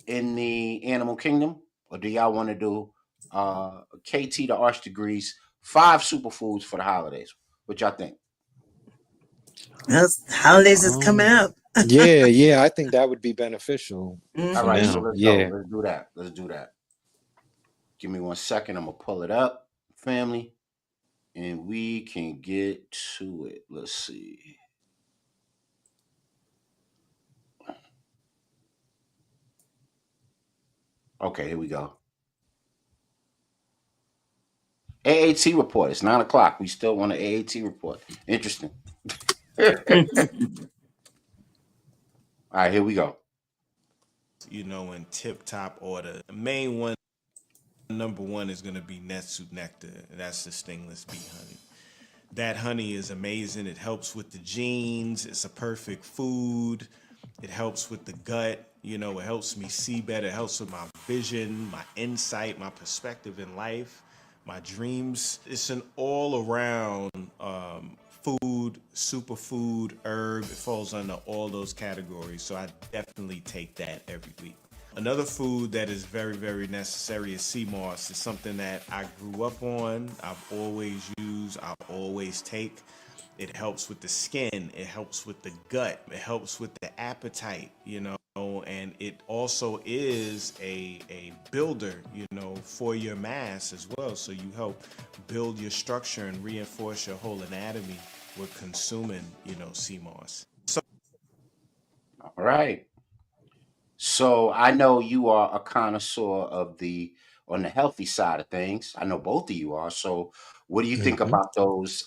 in the animal kingdom, or do y'all want to do KT to Arch Degrees 5 superfoods for the holidays? What y'all think? Those holidays is coming up. Yeah, I think that would be beneficial All for right, so now. let's go. Yeah. Let's do that. Let's do that. Give me 1 second. I'm gonna pull it up, family, and we can get to it. Let's see. Okay, here we go. AAT report. It's 9 o'clock. We still want an AAT report. Interesting. All right, here we go. You know, in tip-top order. The main one, number one, is going to be Netsu Nectar. That's the stingless bee honey. That honey is amazing. It helps with the genes. It's a perfect food. It helps with the gut. You know, it helps me see better. It helps with my vision, my insight, my perspective in life, my dreams. It's an all-around food, superfood, herb. It falls under all those categories. So I definitely take that every week. Another food that is very, very necessary is sea moss. It's something that I grew up on. I've always used, I'll always take. It helps with the skin. It helps with the gut. It helps with the appetite, you know, and it also is a builder, you know, for your mass as well. So you help build your structure and reinforce your whole anatomy with consuming, you know, sea moss. So All right. So I know you are a connoisseur of on the healthy side of things. I know both of you are. So what do you think Mhm. about those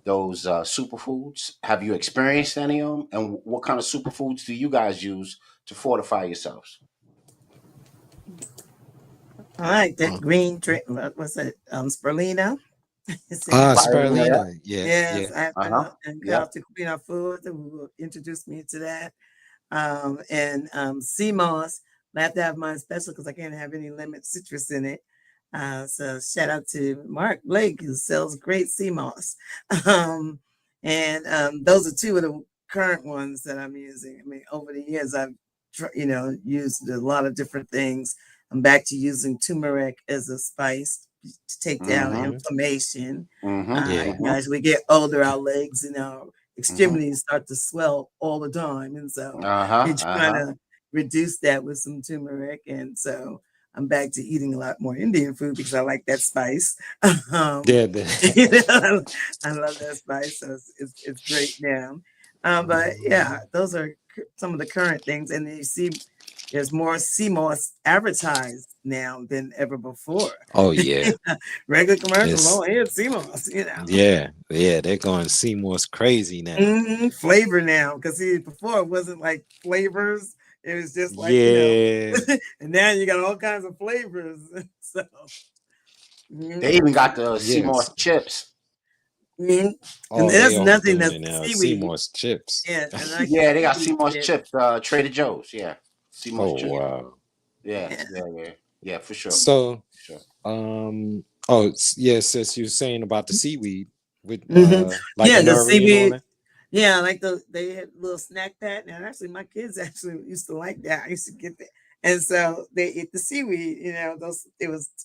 superfoods? Have you experienced any of them? And what kind of superfoods do you guys use to fortify yourselves? I like that green drink. What's it? Spirulina. Spirulina, yeah. Spirulina. Yeah, yeah. Yes, I Uh-huh. know. And Yep. Health to Food who introduced me to that. And sea moss. I have to have mine special because I can't have any lemon citrus in it. So shout out to Mark Blake who sells great sea moss. And those are two of the current ones that I'm using. I mean, over the years I've used a lot of different things. I'm back to using turmeric as a spice to take down Mm-hmm. inflammation. Mm-hmm. Yeah. Mm-hmm. As we get older, our legs and our Mm-hmm. extremities start to swell all the time. And so Uh-huh. you're trying to reduce that with some turmeric. And so I'm back to eating a lot more Indian food because I like that spice. Yeah. I love that spice. So it's great now. But yeah, those are some of the current things. And then you see there's more sea moss advertised now than ever before. Oh yeah. Regular commercials, It's oh, here's sea moss, yeah. They're going Seymour's crazy now. Flavor now, because see, before it wasn't like flavors. It was just like, Yeah. and now you got all kinds of flavors. So They even got the sea Yes. moss chips. and Oh, they that's are nothing doing that's it now. seaweed. Seymour's chips. Yeah, and I like Yeah, they got sea seaweed moss chips. chips. Trader Joe's. Yeah, sea moss Oh chips. wow. Yeah, for sure. So, For sure. yes, sis, you were saying about the seaweed with like Yeah, the nori and all seaweed. that. Yeah, like they had little snack pack. And actually, my kids actually used to like that. I used to get that, and so they eat the seaweed. Those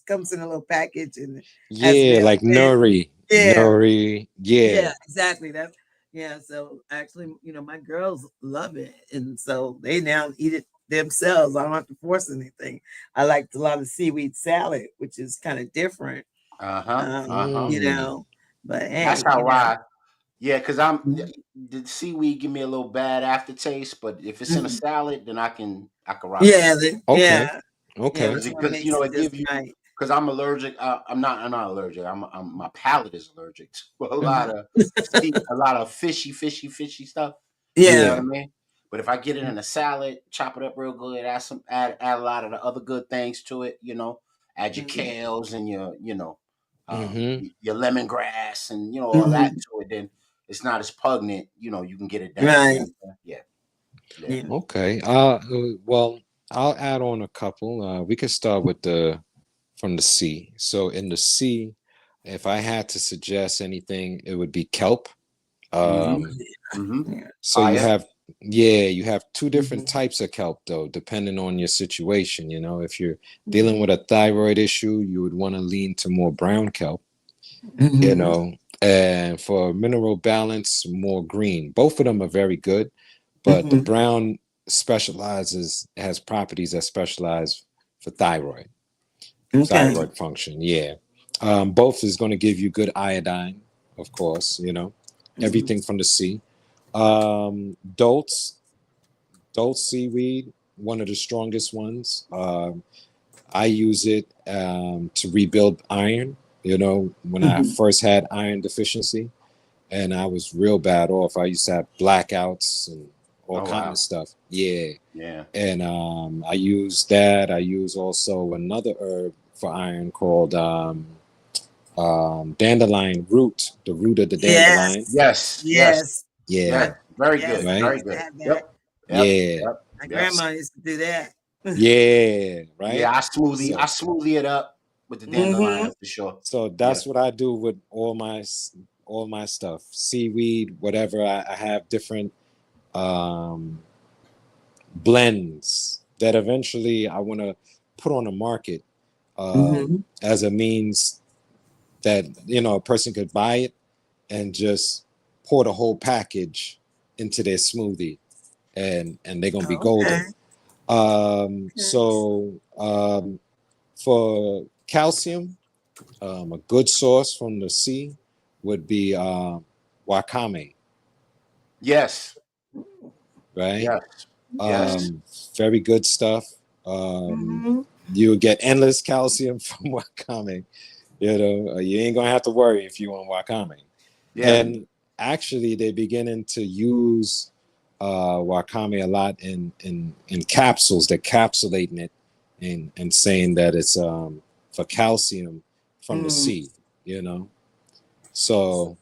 comes in a little package and has Yeah, real like nori. Yeah, Nori. yeah, Yeah. exactly. So actually, my girls love it, and so they now eat it themselves. I don't have to force anything. I like a lot of seaweed salad, which is kind of different. Mm. But That's hey, how Yeah, because the seaweed give me a little bad aftertaste, but if it's in a salad, then I can rock with Yeah, it. Okay. yeah, Okay. which one Because makes it it just give you right. because I'm allergic. I'm not allergic. My palate is allergic to a lot of fishy stuff. You know Yeah. what I Yeah. mean? But if I get it in a salad, chop it up real good, add a lot of the other good things to it. Add your kales and Mm-hmm. your lemongrass and all that to it. Then it's not as pungent. You can get it down. You know Right. what I'm saying? Yeah. Yeah. Okay. Well, I'll add on a couple. We can start with from the sea. So in the sea, if I had to suggest anything, it would be kelp. Mm-hmm. Yeah. Mm-hmm. So you Fire. have Yeah, you have two different types of kelp though, depending on your situation. You know, if you're dealing with a thyroid issue, you would want to lean to more brown kelp, you know, and for mineral balance, more green. Both of them are very good, but the brown has properties that specialize for thyroid function. Yeah. Both is going to give you good iodine, of course, you know, everything from the sea. Dolts seaweed, one of the strongest ones. I use it to rebuild iron. You know, when I first had iron deficiency, and I was real bad off. I used to have blackouts and all kind of stuff. Yeah. Yeah. And I use that. I use also another herb for iron called dandelion root, the root of the dandelion. Yes. Yes. Yeah. Yeah. Very Yes. good. Right? Very good. Yep. Yeah. My grandma used to do that. Yeah. Right? Yeah, I smoothie it up with the dandelion for sure. So that's what I do with all my stuff. Seaweed, whatever. I have different blends that eventually I want to put on the market as a means that, you know, a person could buy it and just pour the whole package into their smoothie, and they're gonna be golden. For calcium, a good source from the sea would be wakame. Yes. Right. Yes. Very good stuff. You would get endless calcium from wakame. You know, you ain't gonna have to worry if you want wakame. Yeah. And actually, they're beginning to use wakame a lot in capsules. They're capsulating it and saying that it's for calcium from the sea. You know, so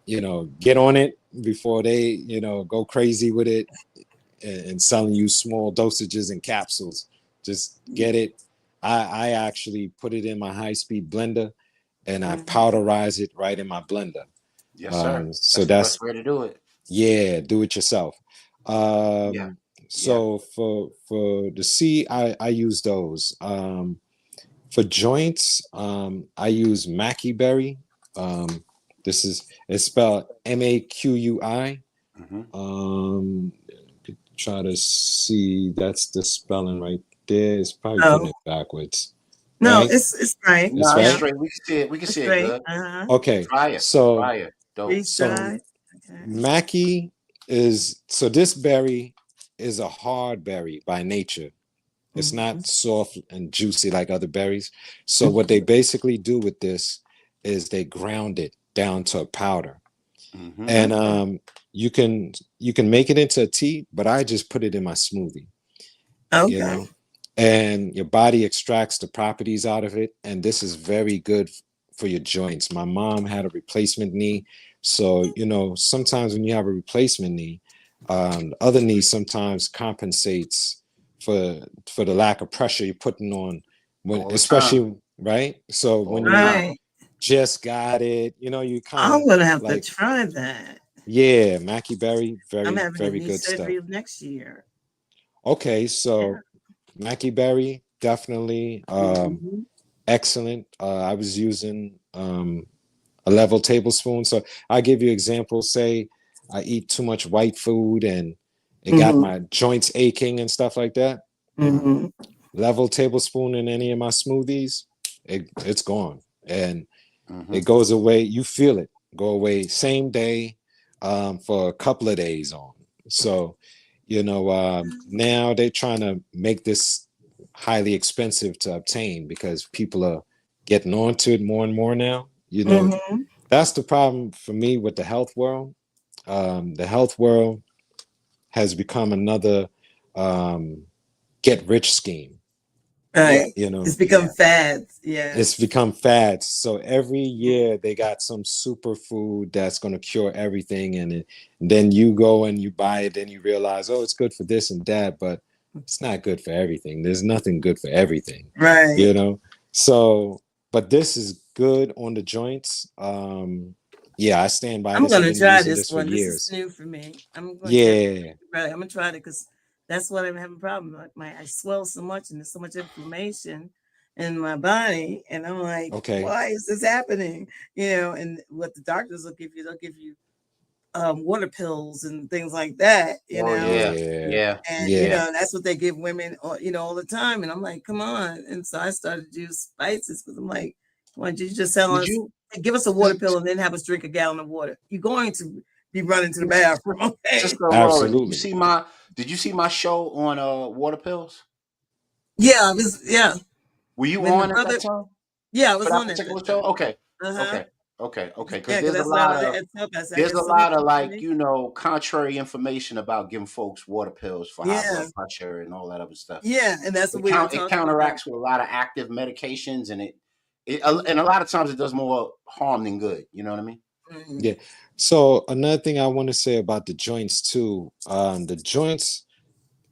you know, get on it before they, you know, go crazy with it and selling you small dosages and capsules. Just get it. I actually put it in my high-speed blender and I powderize it right in my blender. Yes, sir. So that's the best way to do it. Yeah, do it yourself. So for the C, I use those. For joints, I use Mackie berry. It's spelled MAQUI. Try to see, that's the spelling right there. It's probably putting it backwards. No, Right? it's right. It's It's right. straight. We can see it good. Okay. Fire. So Fire. Dope. Mackie this berry is a hard berry by nature. It's not soft and juicy like other berries. So what they basically do with this is they ground it down to a powder. And you can make it into a tea, but I just put it in my smoothie. Okay. You know, and your body extracts the properties out of it, and this is very good for your joints. My mom had a replacement knee, so you know, sometimes when you have a replacement knee, the other knee sometimes compensates for the lack of pressure you're putting on especially right. So when you just got it, you know, you kind of I'm gonna have to try that. Yeah, Mackie berry, I'm very, having very a knee good stuff. surgery next year. Okay, so Mackie berry, definitely excellent. I was using a level tablespoon. So I give you examples. Say I eat too much white food and it got my joints aching and stuff like that. Level tablespoon in any of my smoothies, it's gone. And it goes away. You feel it go away same day for a couple of days on. So, you know, now they're trying to make this highly expensive to obtain because people are getting onto it more and more now. You know, that's the problem for me with the health world. The health world has become another get rich scheme. Right. You know, it's become fads. Yeah. It's become fads. So every year they got some superfood that's going to cure everything. And then you go and you buy it, then you realize, oh, it's good for this and that, but it's not good for everything. There's nothing good for everything. Right. You know? So, but this is good on the joints. Yeah, I stand by I'm this. I've gonna been try using this this for one. This is years. new for me. I'm going to Yeah. definitely try it. I'm gonna try it because that's what I'm having a problem. I swell so much and there's so much inflammation in my body, and I'm like, Okay. why is this happening? And what the doctors will give you, they'll give you water pills and things like that. Oh yeah, Yeah. yeah, And Yeah. that's what they give women, all the time. And I'm like, come on. And so I started to use spices because I'm like, why don't you just tell Did us, you? hey, give us a water pill and then have us drink a gallon of water? You're going to be running to the bathroom, okay? Sister Aurora, did you Absolutely. see my show on water pills? Yeah, it was, yeah. Were you When the on at that brother, time yeah, I for was that on at that particular show? time. Okay, Uh-huh. okay, okay, okay. Because Yeah, because that's why I was at Tip. I said, I there's got a so much lot of like information. contrary information about giving folks water pills for high Yeah. blood pressure and all that other stuff. Yeah, and that's what we were It talking about. counteracts with a lot of active medications, and and a lot of times it does more harm than good. You know what I mean? Mhm. Yeah. So another thing I want to say about the joints too, the joints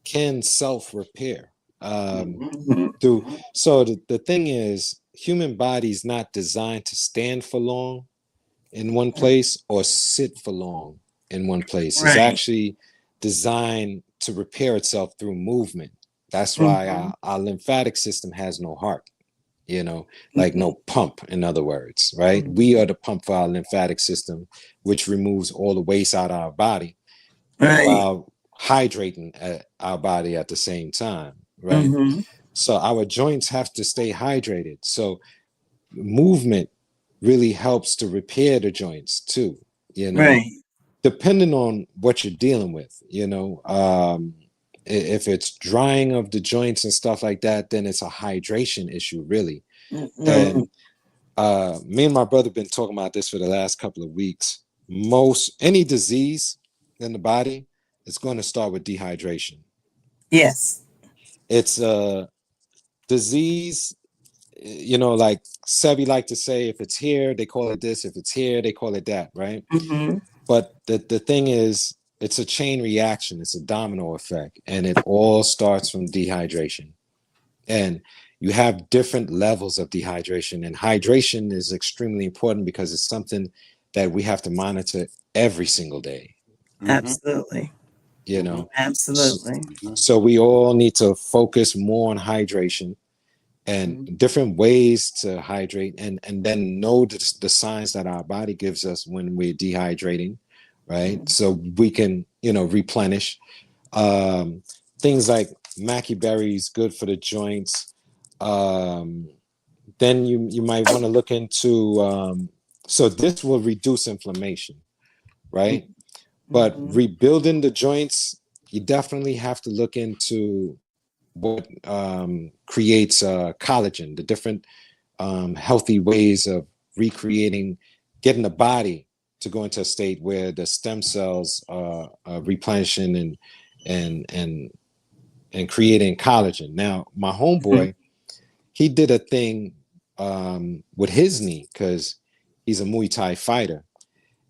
can self-repair. Mhm. So the thing is, human body's not designed to stand for long in one place or sit for long in one place. It's Right. actually designed to repair itself through movement. That's why Mhm. our lymphatic system has no heart, like Mhm. no pump, in other words, right? We Mhm. are the pump for our lymphatic system, which removes all the waste out of our body Right. while hydrating our body at the same time, right? Mhm. So our joints have to stay hydrated. So movement really helps to repair the joints too, Right. depending on what you're dealing with, if it's drying of the joints and stuff like that, then it's a hydration issue, really. Right. And me and my brother been talking about this for the last couple of weeks. Most any disease in the body is going to start with dehydration. Yes. It's a disease, like Sevi like to say, if it's here, they call it this. If it's here, they call it that, right? Mhm. But the thing is, it's a chain reaction. It's a domino effect, and it all starts from dehydration. And you have different levels of dehydration, and hydration is extremely important because it's something that we have to monitor every single day. Absolutely. You know, so, Absolutely. so we all need to focus more on hydration and Mhm. different ways to hydrate, and then know the signs that our body gives us when we're dehydrating, right? So we can replenish. um, Things like mackey berries, good for the joints. Then you might want to look into, so this will reduce inflammation, right? But Mhm. rebuilding the joints, you definitely have to look into what creates collagen, the different healthy ways of recreating, getting the body to go into a state where the stem cells are replenishing and and creating collagen. Now, my homeboy, he did a thing with his knee because he's a Muay Thai fighter,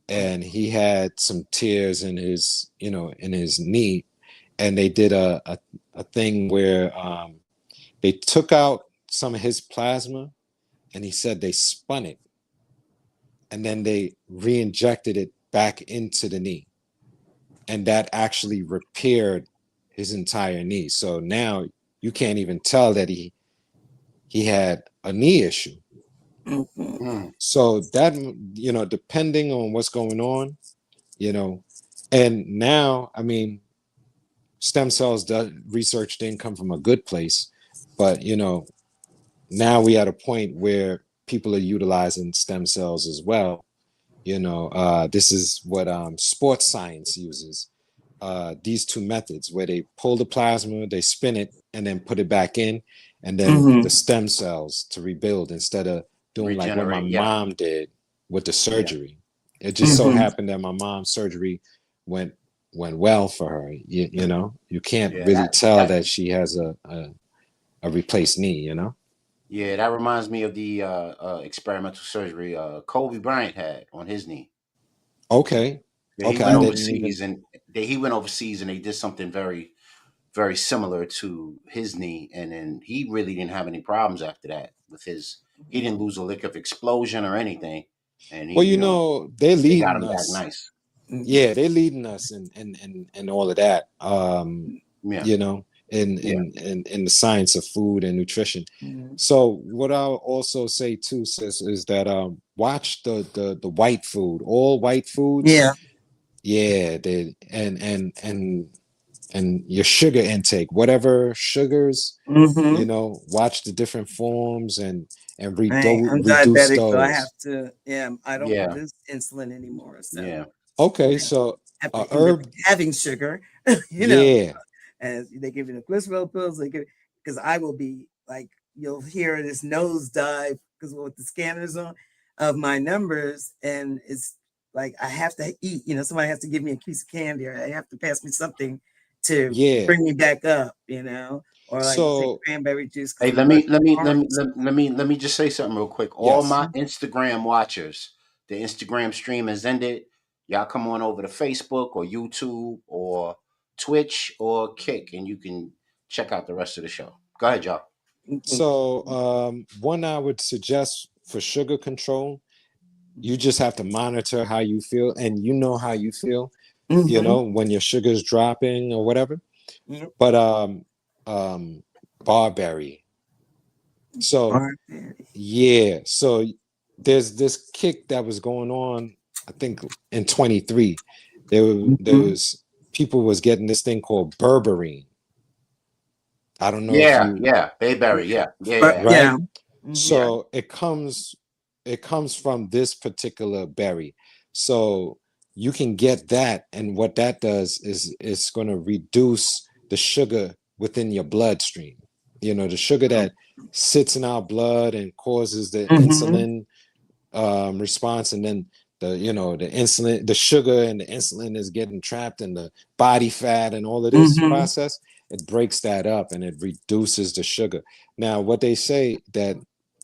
and he had some tears in his in his knee, and they did a thing where they took out some of his plasma, and he said they spun it, and then they re-injected it back into the knee, and that actually repaired his entire knee. So now you can't even tell that he had a knee issue. Mhm. So that, depending on what's going on, you know, and now, I mean, stem cells research didn't come from a good place, but now we at a point where people are utilizing stem cells as well. This is what sports science uses. These two methods where they pull the plasma, they spin it, and then put it back in, and then the Mhm. stem cells to rebuild instead of doing like what my Regenerate. Yeah, mom did with the yeah, surgery. It just so Mhm. happened that my mom's surgery went well for her. You can't yeah. really tell That that she has a replaced knee. Yeah, that reminds me of the experimental surgery Kobe Bryant had on his knee. Okay. Yeah, Okay, I didn't even. he went overseas and they did something very, very similar to his knee, and then he really didn't have any problems after that with his. He didn't lose a lick of explosion or anything. and Well, you know, they're they got leading him back us. nice. Yeah, they're leading us and all of that. Yeah. You know, Yeah. in the science of food and nutrition. Mhm. So what I'll also say too, sis, is that watch the white food, all white foods. Yeah. Yeah, they and your sugar intake, whatever sugars, you Mm-hmm. know, watch the different forms and Right. I'm reduce diabetic, so I have those. to. Yeah, I don't Yeah. produce insulin anymore, so Yeah. Okay, yeah, so I have to end up herb, having sugar. You know, yeah, as they give you the glycerol pills, they give because I will be like you'll hear this nosedive because with the scanners on of my numbers, and it's like I have to eat. You know, somebody has to give me a piece of candy, or they have to pass me something to yeah. bring me back up. You know, or like say So cranberry juice because Hey, I'm allergic to orange. let me just say something real quick. All yes, my Instagram watchers, the Instagram stream has ended. Y'all come on over to Facebook or YouTube or Twitch or Kick, and you can check out the rest of the show. Go ahead, y'all. so one I would suggest for sugar control, you just have to monitor how you feel, and you know how you feel, you Mm-hmm. know, when your sugar's dropping or whatever. Yep. But barberry. So Barberry. yeah, so there's this kick that was going on, I think in 23. There Mm-hmm. was people was getting this thing called berberine. I don't know if Yeah, you yeah, Bayberry, yeah, But yeah, right. yeah. Mm-hmm. yeah, So it comes from this particular berry. So you can get that, and what that does is it's going to reduce the sugar within your bloodstream. You know, the sugar that sits in our blood and causes the Mm-hmm. insulin response, and then the insulin, the sugar and the insulin is getting trapped in the body fat and all of this Mm-hmm. process. It breaks that up and it reduces the sugar. Now what they say that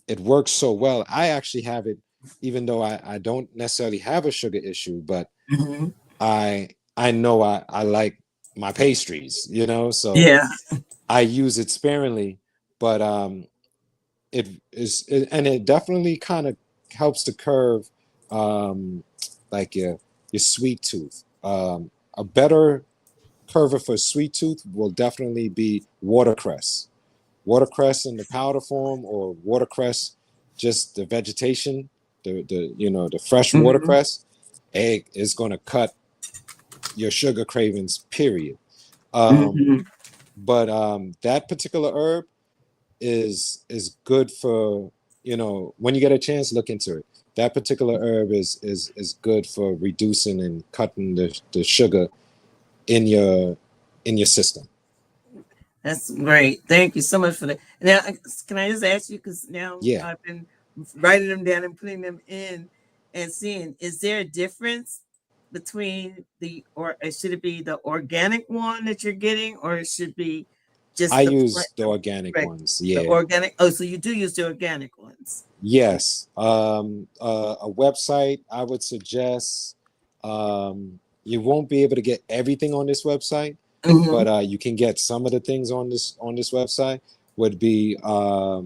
it works so well, I actually have it, even though I don't necessarily have a sugar issue, but Mm-hmm. I know I like my pastries, you know, so Yeah. I use it sparingly, but and it definitely kind of helps to curve like your sweet tooth. A better curver for sweet tooth will definitely be watercress. Watercress in the powder form, or watercress, just the vegetation, the fresh Mm-hmm. watercress, egg is going to cut your sugar cravings. Period. Mm-hmm. But that particular herb is good for, when you get a chance, look into it. That particular herb is good for reducing and cutting the sugar in your system. That's great. Thank you so much for that. Now, can I just ask you, because now Yeah, I've been writing them down and putting them in and seeing, is there a difference between or should it be the organic one that you're getting, or it should be I just use the organic right, ones. the Yeah. organic? Oh, so you do use the organic ones. Yes. A website I would suggest. You won't be able to get everything on this website, Mm-hmm. but you can get some of the things on this website. Would be what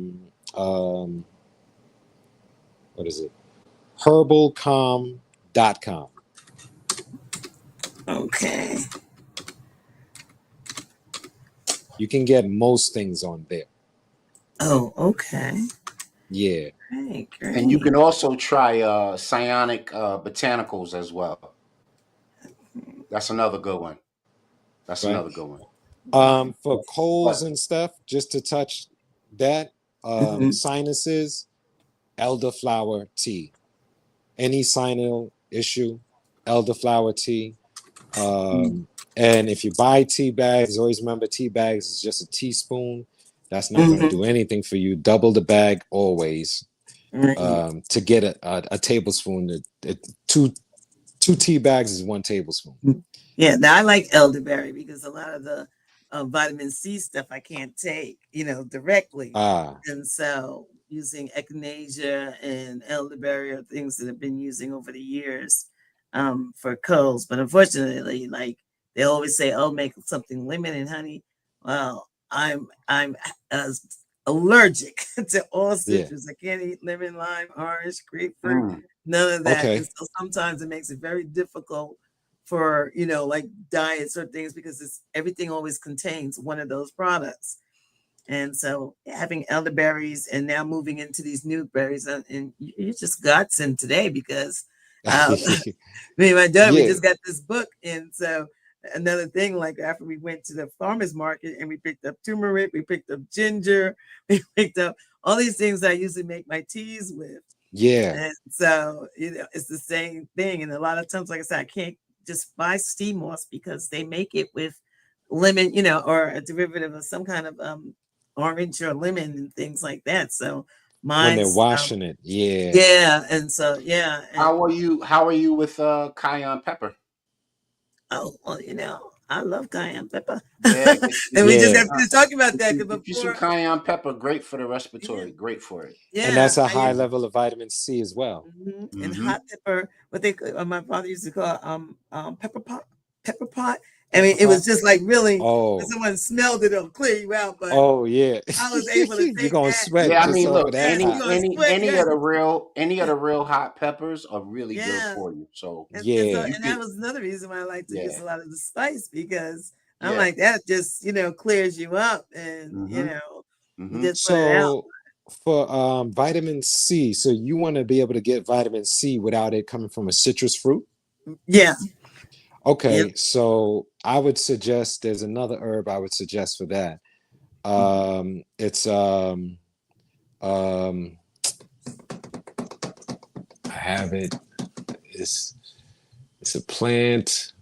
is it? Herbalcom.com. Okay. You can get most things on there. Oh, okay. Yeah. Great, and you great. can also try Psionic Botanicals as well. That's another good one. That's Right. another good one. For colds But and stuff, just to touch that, Mm-hmm. sinuses, elderflower tea. Any sinus issue, elderflower tea. And if you buy tea bags, always remember tea bags is just a teaspoon. That's not going to Mm-hmm. do anything for you. Double the bag always, Right. to get a tablespoon. Two tea bags is 1 tablespoon. Yeah, now I like elderberry because a lot of the vitamin C stuff I can't take, directly. Ah, And so using echinacea and elderberry are things that I've been using over the years for colds. But unfortunately, like they always say, oh, make something lemon and honey. Well, I'm allergic to all yeah. citrus. I can't eat lemon, lime, orange, grapefruit, mm, none of that. And Okay. so sometimes it makes it very difficult for, like diets or things, because everything always contains one of those products. And so having elderberries and now moving into these new berries, and you just godsend today, because me and my daughter, we Yeah. just got this book. And so another thing, like after we went to the farmer's market and we picked up turmeric, we picked up ginger, we picked up all these things I usually make my teas with. Yeah. And so, it's the same thing. And a lot of times, like I said, I can't just buy sea moss because they make it with lemon, or a derivative of some kind of orange or lemon and things like that. So When they're mine's washing it. Yeah. yeah, and so yeah. And, How are you with cayenne pepper? oh well, I love cayenne pepper. Yeah, And we just got Yeah. finished talking about that, get because you some before, cayenne pepper. Great for the respiratory. Great for it. And yeah, that's a I high used level of vitamin C as well. and Mm-hmm. hot pepper, what my father used to call pepper pot. I mean, Pepper it was pot. just like really, when Oh. someone smelled it, it'll clear you out. But Oh yeah. I was able to You're take gonna that. sweat Yeah, I just mean, off look, of that Yes, you're pot. gonna sweat. Yes, any of the real hot peppers are really good yeah. for you. So And so, Yeah. you and that could, was another reason why I like to use yeah, a lot of the spice, because I'm yeah. like, that just, clears you up, and, Mm-hmm. you Mm-hmm. just put it out. So for vitamin C, so you want to be able to get vitamin C without it coming from a citrus fruit? Yeah. Yep. Okay, so I would suggest there's another herb I would suggest for that. It's um I have it. It's a plant.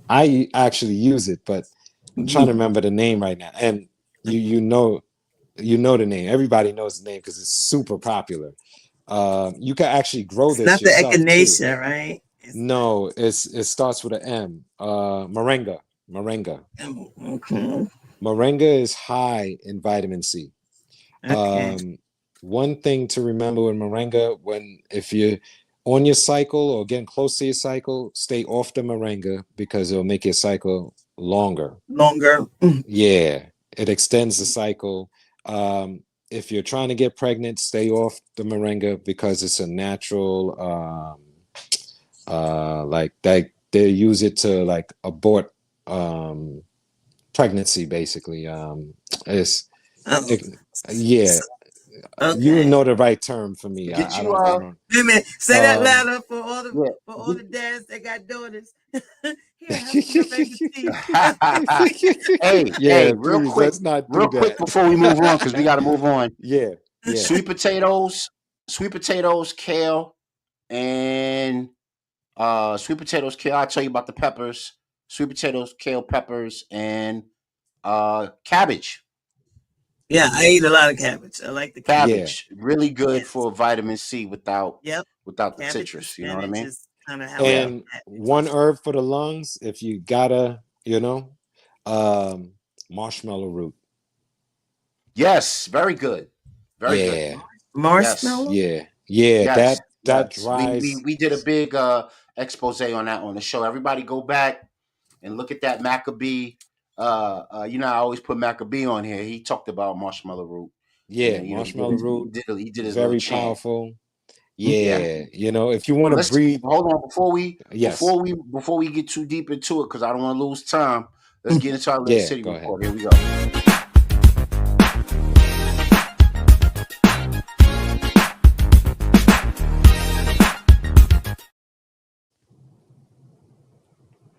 I actually use it, but I'm trying to remember the name right now. And you know the name. Everybody knows the name because it's super popular. You can actually grow It's this not the yourself too. echinacea, right? No, it starts with an M. Moringa. Moringa. Okay. Moringa is high in vitamin C. Okay. One thing to remember with moringa, if you're on your cycle or getting close to your cycle, stay off the moringa because it'll make your cycle longer. Longer. Yeah, it extends the cycle. If you're trying to get pregnant, stay off the moringa because it's a natural, like they use it to like abort pregnancy, basically. It's Oh, it, yeah. You okay. know the right term for me. Get I you don't. I don't. Wait a minute. Say that Um, louder for all yeah. the dads that got daughters. Here, have some Moringa tea. Hey, yeah, please let's not do real quick that. before we move on, because we got to move on. Yeah, yeah. Sweet potatoes, kale, and sweet potatoes, kale. I'll tell you about the peppers. Sweet potatoes, kale, peppers, and cabbage. Yeah, I eat a lot of cabbage. I like the cabbage. Cabbage, really good Yes. for vitamin C without Yep. the Cabbage and citrus. You know what I spinach mean? is kind of how I Yeah. eat And cabbage. one herb for the lungs, if you gotta, marshmallow root. Yes, very good. Very good. Yeah, Yes. Marshmallow? yeah, yeah. Yes. That Yes. dries. We did a big expose on that on the show. Everybody go back and look at that Maccabee. I always put Maccabee on here. He talked about marshmallow root. Yeah, And marshmallow root. he did his little Very chant. powerful. Yeah. Yeah, if you want to Let's breathe. hold on Yes. before we get too deep into it, because I don't want to lose time. Let's get into our little Yeah, city go ahead. report. Here we go.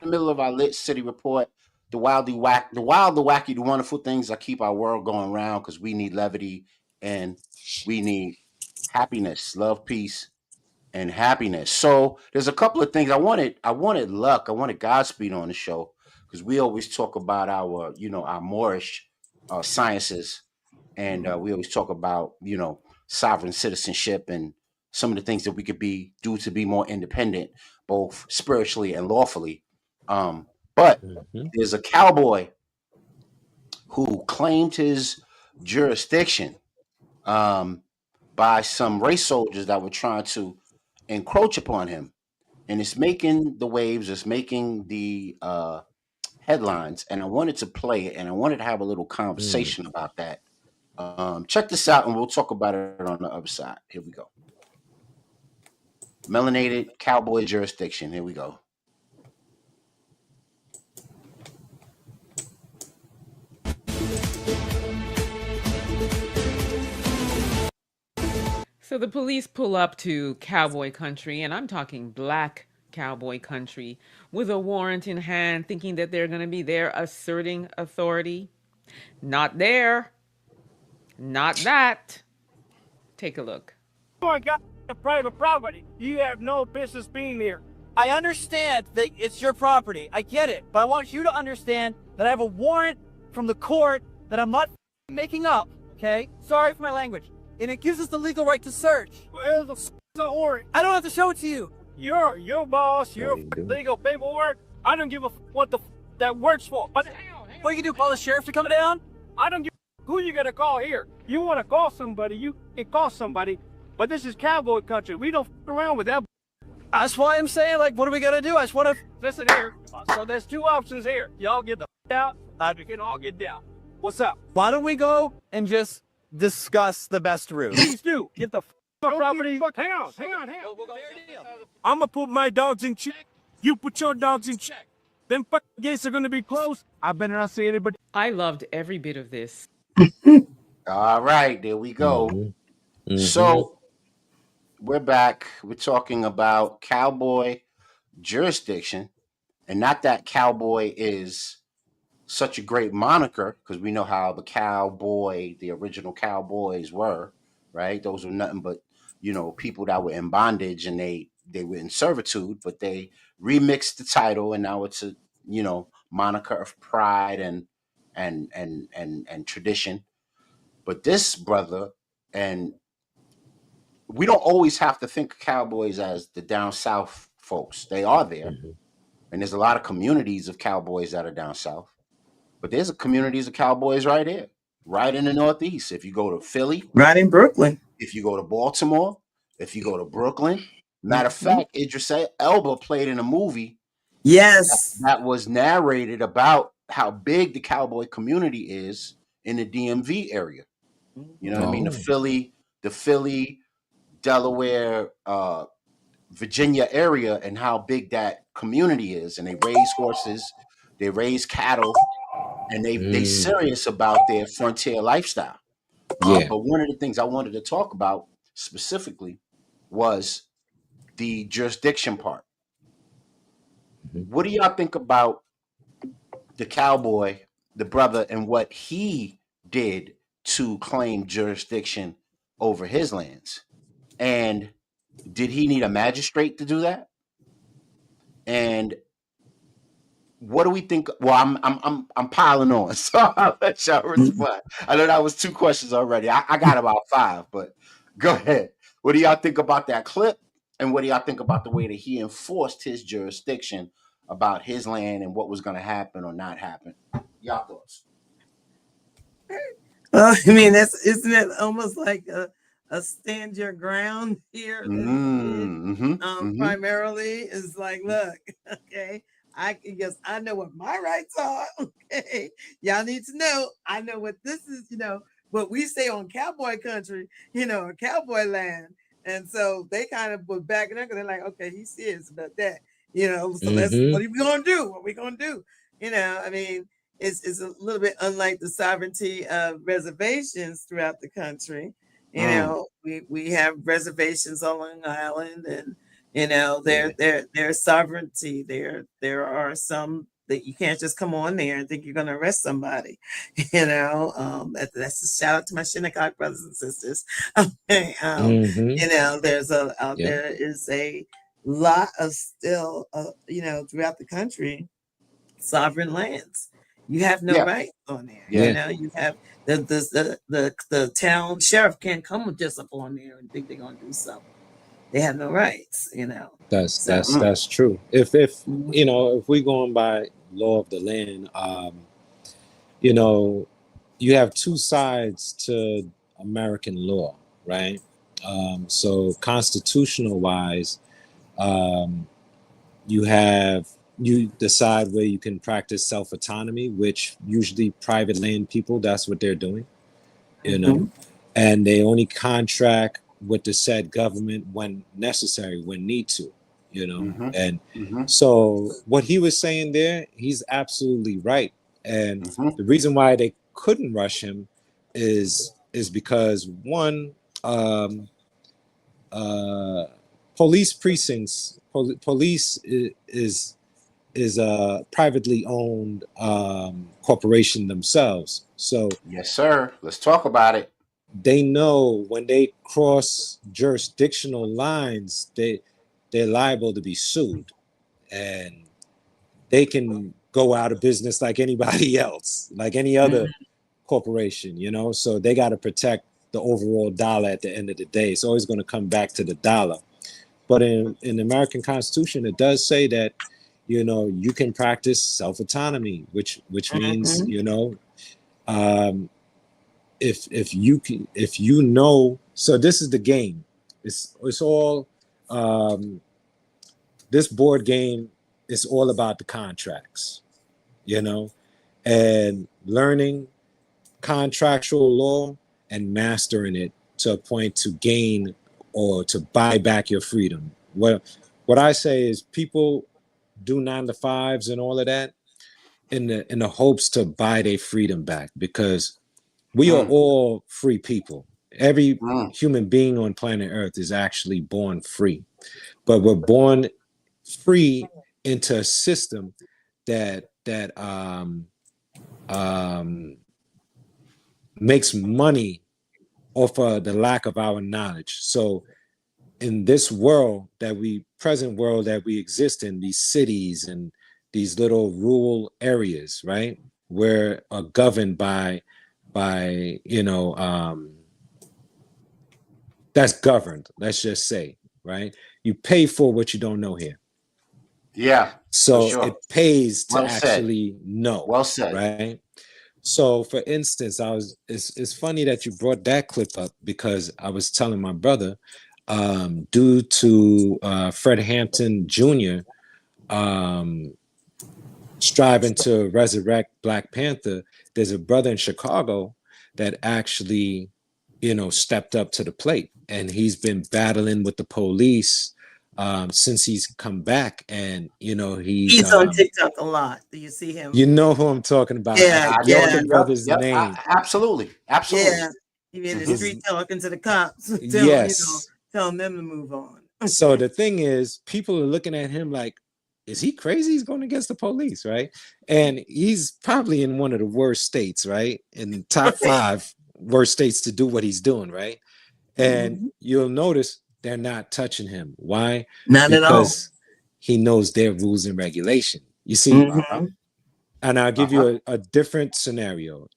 In the middle of our lit city report, the wild, the wacky, the wonderful things that keep our world going round, because we need levity and we need happiness, love, peace, and happiness. So there's a couple of things I wanted luck. I wanted Godspeed on the show, because we always talk about our Moorish sciences, and we always talk about sovereign citizenship and some of the things that we could do to be more independent, both spiritually and lawfully. But there's a cowboy who claimed his jurisdiction by some race soldiers that were trying to encroach upon him, and it's making the waves. It's making the headlines, and I wanted to play it, and I wanted to have a little conversation about that. Check this out, and we'll talk about it on the other side. Here we go. Melanated cowboy jurisdiction. Here we go. So the police pull up to cowboy country, and I'm talking black cowboy country, with a warrant in hand, thinking that they're going to be there asserting authority. Not there. Not that. Take a look. You got private property. You have no business being here. I understand that it's your property. I get it. But I want you to understand that I have a warrant from the court that I'm not making up, okay? Sorry for my language. And it gives us the legal right to search. Where's the warrant? I don't have to show it to you. You're your boss, your legal paperwork. I don't give a what that works for. But what you can do, call the sheriff to come down? I don't give a who you gonna call here. You want to call somebody, you can call somebody. But this is cowboy country. We don't f around with that. That's why I'm saying, like, what are we gonna do? I just want to listen here. So there's two options here. Y'all get the out. We can all get down. What's up? Why don't we go and just discuss the best route? Please do. Get the property. Hang on. I'm gonna put my dogs in check. You put your dogs in check. Them gates are gonna be closed. I better not see anybody. I loved every bit of this. All right, there we go. So we're back. We're talking about cowboy jurisdiction, and not that cowboy is such a great moniker, because we know how the original cowboys were, right? Those were nothing but, people that were in bondage, and they were in servitude, but they remixed the title, and now it's a, moniker of pride and tradition. But this brother, and we don't always have to think of cowboys as the down south folks. They are there. And there's a lot of communities of cowboys that are down south. But there's communities of cowboys right here, right in the Northeast. If you go to Philly. Right in Brooklyn. If you go to Baltimore. If you go to Brooklyn. Matter of fact, Idris Elba played in a movie. Yes. That was narrated about how big the cowboy community is in the DMV area. You know what I mean? The Philly, Delaware, Virginia area, and how big that community is. And they raise horses, they raise cattle, and they serious about their frontier lifestyle. But one of the things I wanted to talk about specifically was the jurisdiction part. What do y'all think about the cowboy, the brother, and what he did to claim jurisdiction over his lands? And did he need a magistrate to do that? And what do we think? Well, I'm piling on, so I'll let y'all respond. I know that was 2 questions already. I got about 5, but go ahead. What do y'all think about that clip? And what do y'all think about the way that he enforced his jurisdiction about his land and what was going to happen or not happen? Y'all thoughts? I mean, isn't it almost like a stand your ground here? Primarily is like, look, okay, I know what my rights are. Okay, y'all need to know. I know what this is. What we say on cowboy country. Cowboy land. And so they kind of were backing up, and they're like, okay, he's serious about that. So let's. What are we gonna do? What are we gonna do? I mean, it's a little bit unlike the sovereignty of reservations throughout the country. We have reservations on Long Island, and their sovereignty. There are some that you can't just come on there and think you're going to arrest somebody. That's a shout out to my Shinnecock brothers and sisters. Okay, there is a lot of still, throughout the country, sovereign lands. You have no rights on there. You have the town sheriff can't come just up on there and think they're gonna do something. They have no rights. That's true. If we going by law of the land, you have 2 sides to American law, right? So constitutional wise, you decide where you can practice self-autonomy, which usually private land people, that's what they're doing. you know, and they only contract with the said government when necessary, when need to, you know. And so what he was saying there, he's absolutely right. And the reason why they couldn't rush him is because one, police precincts, police is a privately owned corporation themselves. So yes, sir. Let's talk about it. they know when they cross jurisdictional lines, they're liable to be sued, and they can go out of business like anybody else, like any other corporation, you know. So they got to protect the overall dollar at the end of the day. It's always going to come back to the dollar. But in the American Constitution, it does say that, you know, you can practice self-autonomy, which means, you know, if you know, so this is the game. It's all this board game is all about the contracts, you know, and learning contractual law and mastering it to a point to gain or to buy back your freedom. What I say is people do 9 to 5s and all of that in the hopes to buy their freedom back, because we are all free people. Every human being on planet Earth is actually born free, but we're born free into a system that makes money off of the lack of our knowledge. So in this present world that we exist in, these cities and these little rural areas, right, we're governed by you know, that's governed, let's just say, right? You pay for what you don't know here. Yeah. So sure. it pays to Well actually know. Well said. Right. So for instance, it's funny that you brought that clip up, because I was telling my brother, due to Fred Hampton Jr. Striving to resurrect Black Panther, there's a brother in Chicago that actually, you know, stepped up to the plate, and he's been battling with the police since he's come back. And you know, he's on TikTok a lot. Do you see him? You know who I'm talking about. Yeah, I forget the brother's name. Absolutely. Yeah, he in the street talking to the cops, telling them to move on. So the thing is, people are looking at him like, is he crazy? He's going against the police, right? And he's probably in one of the worst states, right? In the top 5 worst states to do what he's doing, right? And you'll notice they're not touching him. Why? Not at all. Because he knows their rules and regulation. You see? And I'll give you a different scenario.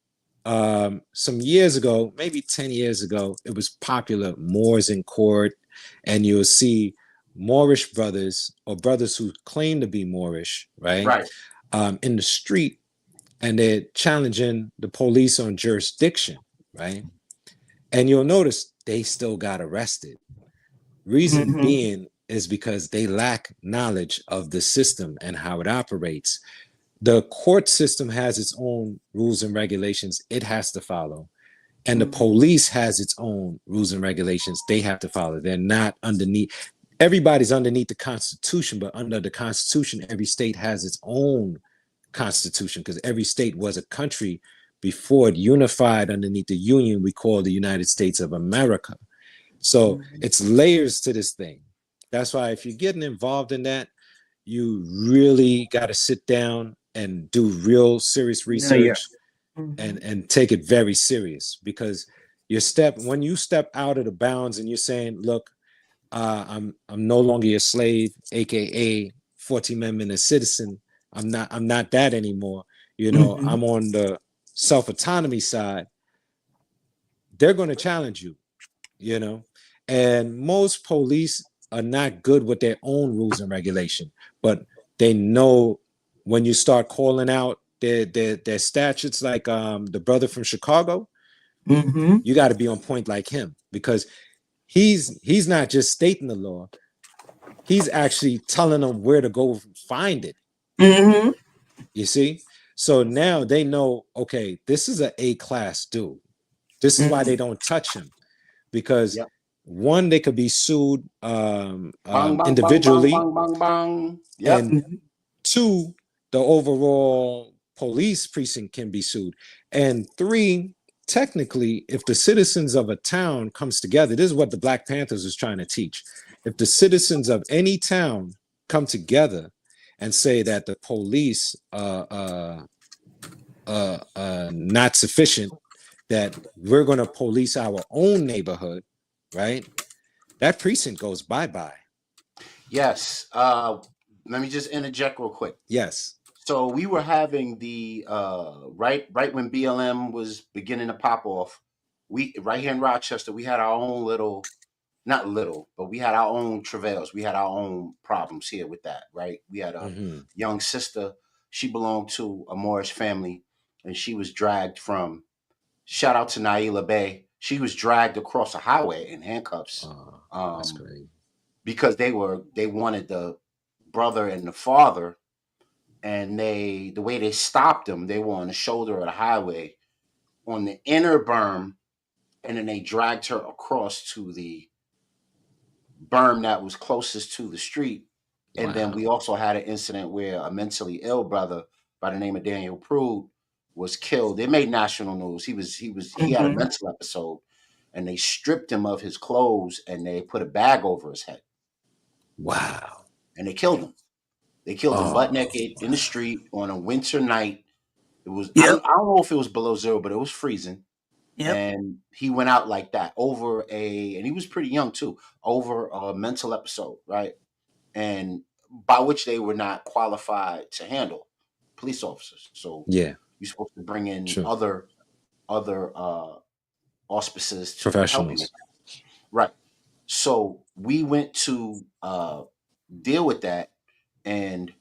Some years ago, maybe 10 years ago, it was popular, Moors in court, and you'll see Moorish brothers or brothers who claim to be Moorish, right? In the street, and they're challenging the police on jurisdiction, right? And you'll notice they still got arrested. Reason being is because they lack knowledge of the system and how it operates. The court system has its own rules and regulations it has to follow. And the police has its own rules and regulations they have to follow. They're not underneath. Everybody's underneath the Constitution, but under the Constitution, every state has its own Constitution, because every state was a country before it unified underneath the Union we call the United States of America. So it's layers to this thing. That's why if you're getting involved in that, you really got to sit down and do real serious research and take it very serious, because when you step out of the bounds and you're saying, look, I'm no longer a slave, aka 14th Amendment, a citizen. I'm not that anymore. You know, I'm on the self-autonomy side. They're going to challenge you, you know, and most police are not good with their own rules and regulation, but they know when you start calling out their statutes, like the brother from Chicago, you got to be on point like him, because he's not just stating the law, he's actually telling them where to go find it. You see? So now they know, okay, this is an A-class dude. This is why they don't touch him, because one, they could be sued individually, bang, bang, bang. Yep. and two, the overall police precinct can be sued, and three, technically, if the citizens of a town comes together, this is what the Black Panthers is trying to teach. If the citizens of any town come together and say that the police not sufficient, that we're going to police our own neighborhood, right? That precinct goes bye-bye. Yes. Let me just interject real quick. Yes. So we were having the right when BLM was beginning to pop off, we right here in Rochester, we had our own little, not little, but we had our own travails. We had our own problems here with that, right? We had a young sister. She belonged to a Moorish family, and she was dragged from, shout out to Naila Bay. She was dragged across a highway in handcuffs. That's great. Because they wanted the brother and the father, and the way they stopped them, they were on the shoulder of the highway on the inner berm, and then they dragged her across to the berm that was closest to the street. And then we also had an incident where a mentally ill brother by the name of Daniel Prude was killed. It made national news. He had a mental episode, and they stripped him of his clothes and they put a bag over his head. Wow. And they killed him. They killed him butt naked in the street on a winter night. It was I don't know if it was below zero, but it was freezing. And he went out like that and he was pretty young too, over a mental episode, right? And by which they were not qualified to handle, police officers. So you're supposed to bring in other auspices to help you. Right. So we went to deal with that, and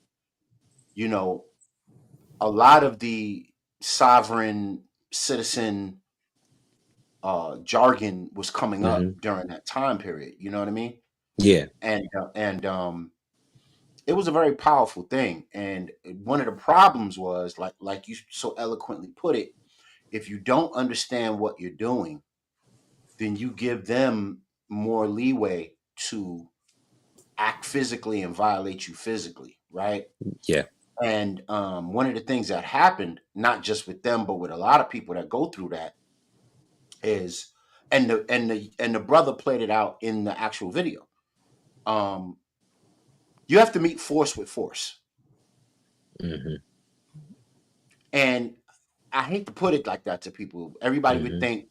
a lot of the sovereign citizen jargon was coming up during that time period. You know what I mean? Yeah. And it was a very powerful thing. And one of the problems was, like you so eloquently put it, if you don't understand what you're doing, then you give them more leeway to act physically and violate you physically, right? Yeah. And one of the things that happened, not just with them, but with a lot of people that go through that, is, and the brother played it out in the actual video. You have to meet force with force. And I hate to put it like that to people. Everybody would think,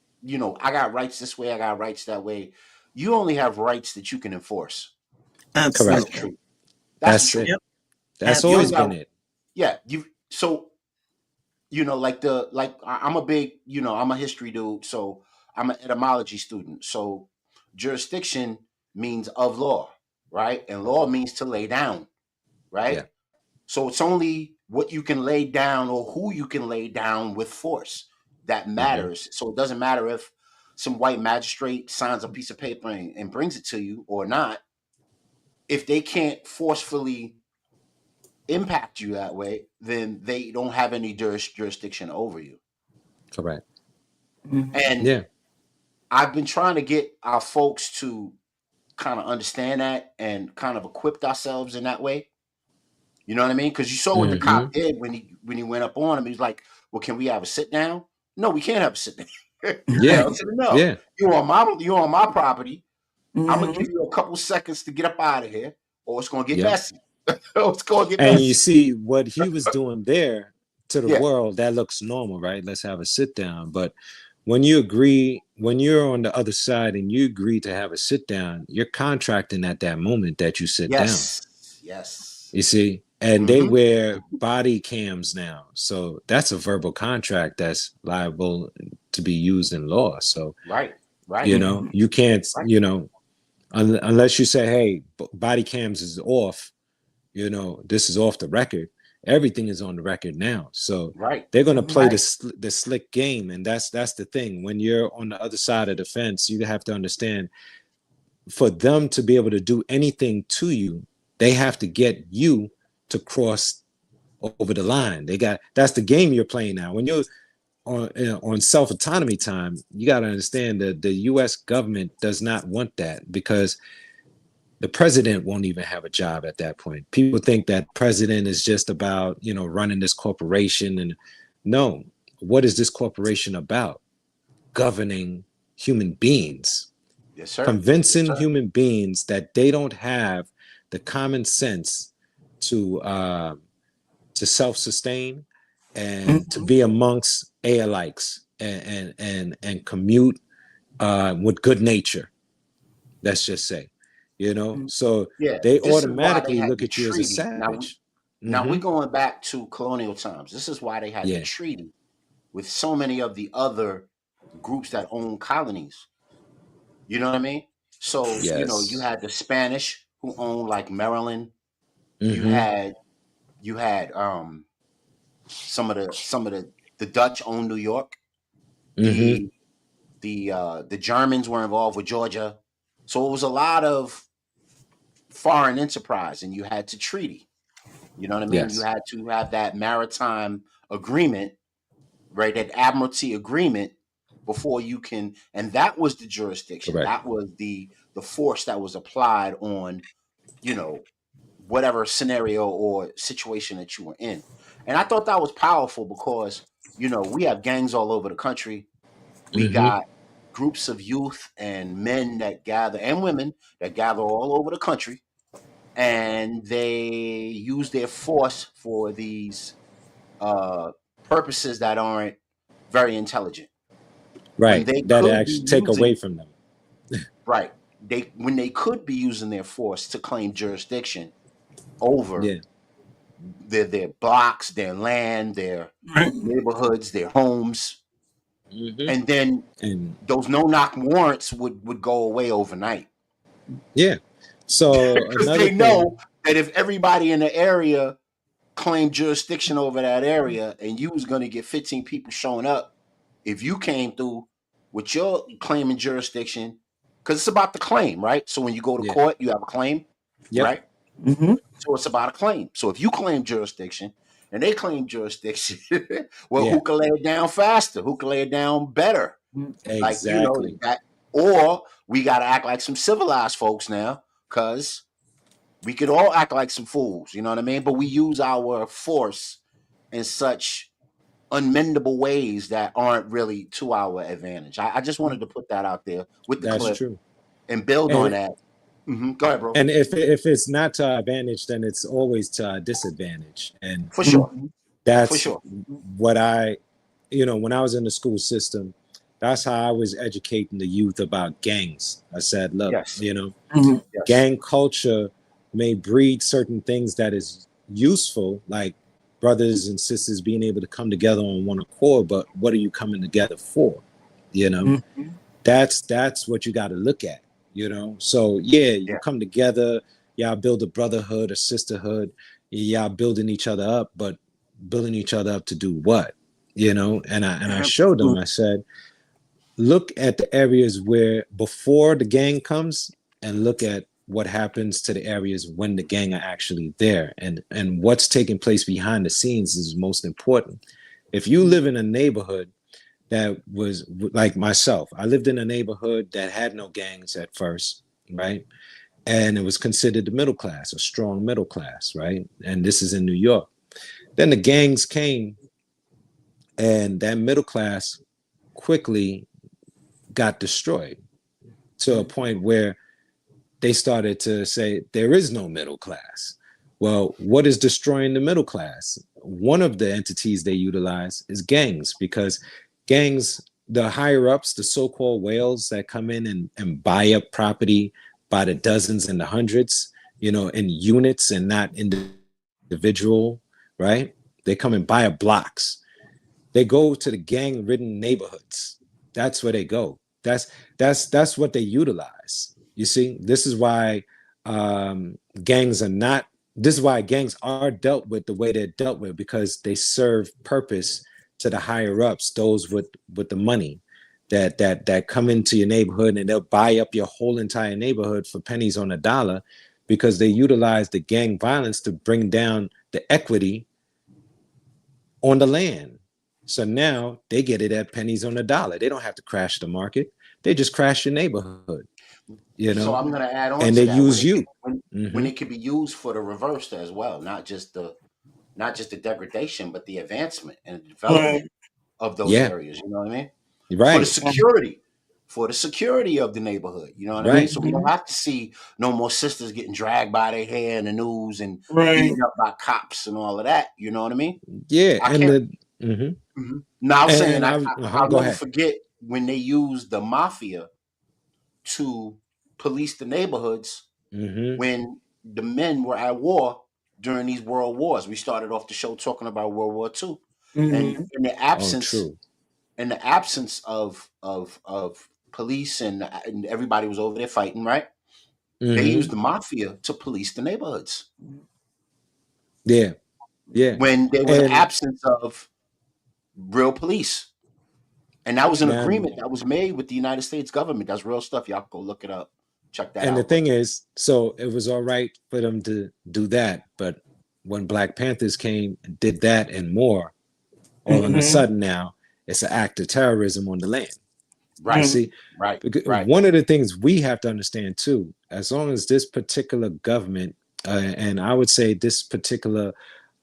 I got rights this way, I got rights that way. You only have rights that you can enforce. Absolutely. That's true. That's true. it. That's always been it. Yeah. I'm a big, I'm a history dude, so I'm an etymology student. So jurisdiction means of law, right? And law means to lay down, right? Yeah. So it's only what you can lay down or who you can lay down with force that matters. So it doesn't matter if some white magistrate signs a piece of paper and brings it to you or not. If they can't forcefully impact you that way, then they don't have any jurisdiction over you. Correct. And I've been trying to get our folks to kind of understand that and kind of equip ourselves in that way. You know what I mean? Because you saw what the cop did when he went up on him. He was like, "Well, can we have a sit down?" No, we can't have a sit down. No. Yeah. You on my property. I'm gonna give you a couple seconds to get up out of here, or it's gonna get messy. It's gonna get messy. And you see what he was doing there to the world, that looks normal, right? Let's have a sit down. But when you agree, when you're on the other side and you agree to have a sit down, you're contracting at that moment that you sit down. Yes. You see? And they wear body cams now. So that's a verbal contract that's liable to be used in law. So, right. You can't, unless you say, hey, body cams is off, this is off the record. Everything is on the record now. So they're going to play the slick game. And that's the thing. When you're on the other side of the fence, you have to understand, for them to be able to do anything to you, they have to get you to cross over the line. That's the game you're playing now. When on self-autonomy time, you got to understand that the U.S. government does not want that, because the president won't even have a job at that point. People think that president is just about, running this corporation. And no, what is this corporation about? Governing human beings. Yes, sir. Convincing Yes, sir. human beings that they don't have the common sense to self-sustain and to be amongst alikes and commute with good nature. Let's just say, so Yeah, they this is why they automatically had look the at you as a treaty. savage. Now we're going back to colonial times. This is why they had the Yeah. treaty with so many of the other groups that own colonies. You know what I mean? So, you Yes. had the Spanish who owned like Maryland. You Mm-hmm. had some of the Dutch owned New York. Mm-hmm. The Germans were involved with Georgia. So it was a lot of foreign enterprise, and you had to treaty. You know what I mean? You Yes. had to have that maritime agreement, right? That admiralty agreement before you can, and that was the jurisdiction. Correct. That was the force that was applied on, whatever scenario or situation that you were in. And I thought that was powerful because, we have gangs all over the country. We Mm-hmm. got groups of youth and men that gather, and women that gather all over the country, and they use their force for these purposes that aren't very intelligent. When Right. they That could actually be take away using from them. right, when they could be using their force to claim jurisdiction over Yeah. their blocks, their land, their neighborhoods, their homes, Mm-hmm. and then And those no-knock warrants would go away overnight. yeah. So Because another they thing. know that if everybody in the area claimed jurisdiction over that area, and you was going to get 15 people showing up, if you came through with your claiming jurisdiction, because it's about the claim, right? So when you go to Yeah. court, you have a claim, Yep. right? So it's about a claim. So if you claim jurisdiction and they claim jurisdiction, well, Yeah. who can lay it down faster? Who can lay it down better? Like, Exactly. that, or we got to act like some civilized folks now, because we could all act like some fools, you know what I mean? But we use our force in such unmendable ways that aren't really to our advantage. I just wanted to put that out there with the That's clip true. and build on And that. Go ahead, bro. and if it's not to our advantage, then it's always to our disadvantage. And For sure. For that's sure. what when I was in the school system, that's how I was educating the youth about gangs. I said, look, Yes. Yes. gang culture may breed certain things that is useful, like brothers and sisters being able to come together on one accord, but what are you coming together for? That's what you got to look at, So you come together, y'all build a brotherhood, a sisterhood, y'all building each other up, but building each other up to do what? And I showed them, I said, look at the areas where before the gang comes, and look at what happens to the areas when the gang are actually there, and what's taking place behind the scenes is most important. If you live in a neighborhood that was like myself, I lived in a neighborhood that had no gangs at first, right? And it was considered the middle class, a strong middle class, right? And this is in New York. Then the gangs came, and that middle class quickly got destroyed to a point where they started to say there is no middle class. Well, what is destroying the middle class? One of the entities they utilize is gangs, because gangs, the higher ups, the so-called whales that come in and buy up property by the dozens and the hundreds, in units and not individual, right? They come and buy up blocks. They go to the gang-ridden neighborhoods. That's where they go. That's what they utilize. You see, this is why gangs are not. This is why gangs are dealt with the way they're dealt with, because they serve purpose to the higher ups, those with the money that come into your neighborhood, and they'll buy up your whole entire neighborhood for pennies on a dollar, because they utilize the gang violence to bring down the equity on the land. So now they get it at pennies on the dollar. They don't have to crash the market. They just crash your neighborhood, So I'm going to add on and to they that use you. when it could be used for the reverse as well, not just the degradation, but the advancement and the development of those Yeah. areas. You know what I mean? For the Right. security of the neighborhood. You know what I mean? Right. So we don't have to see no more sisters getting dragged by their hair in the news and Right. beaten up by cops and all of that. You know what I mean? Yeah. I And can't. the Now I'm saying and I'll go never ahead. forget when they used the mafia to police the neighborhoods when the men were at war during these world wars. We started off the show talking about World War II, and in the absence of police and everybody was over there fighting, right? They used the mafia to police the neighborhoods. Yeah. Yeah. When there was an And absence of real police. And that was an now, agreement that was made with the United States government. That's real stuff. Y'all go look it up. Check that and the out. thing is, so it was all right for them to do that, but when Black Panthers came and did that and more, all of a sudden now it's an act of terrorism on the land. Right. See, right. One of the things we have to understand too, as long as this particular government, and I would say this particular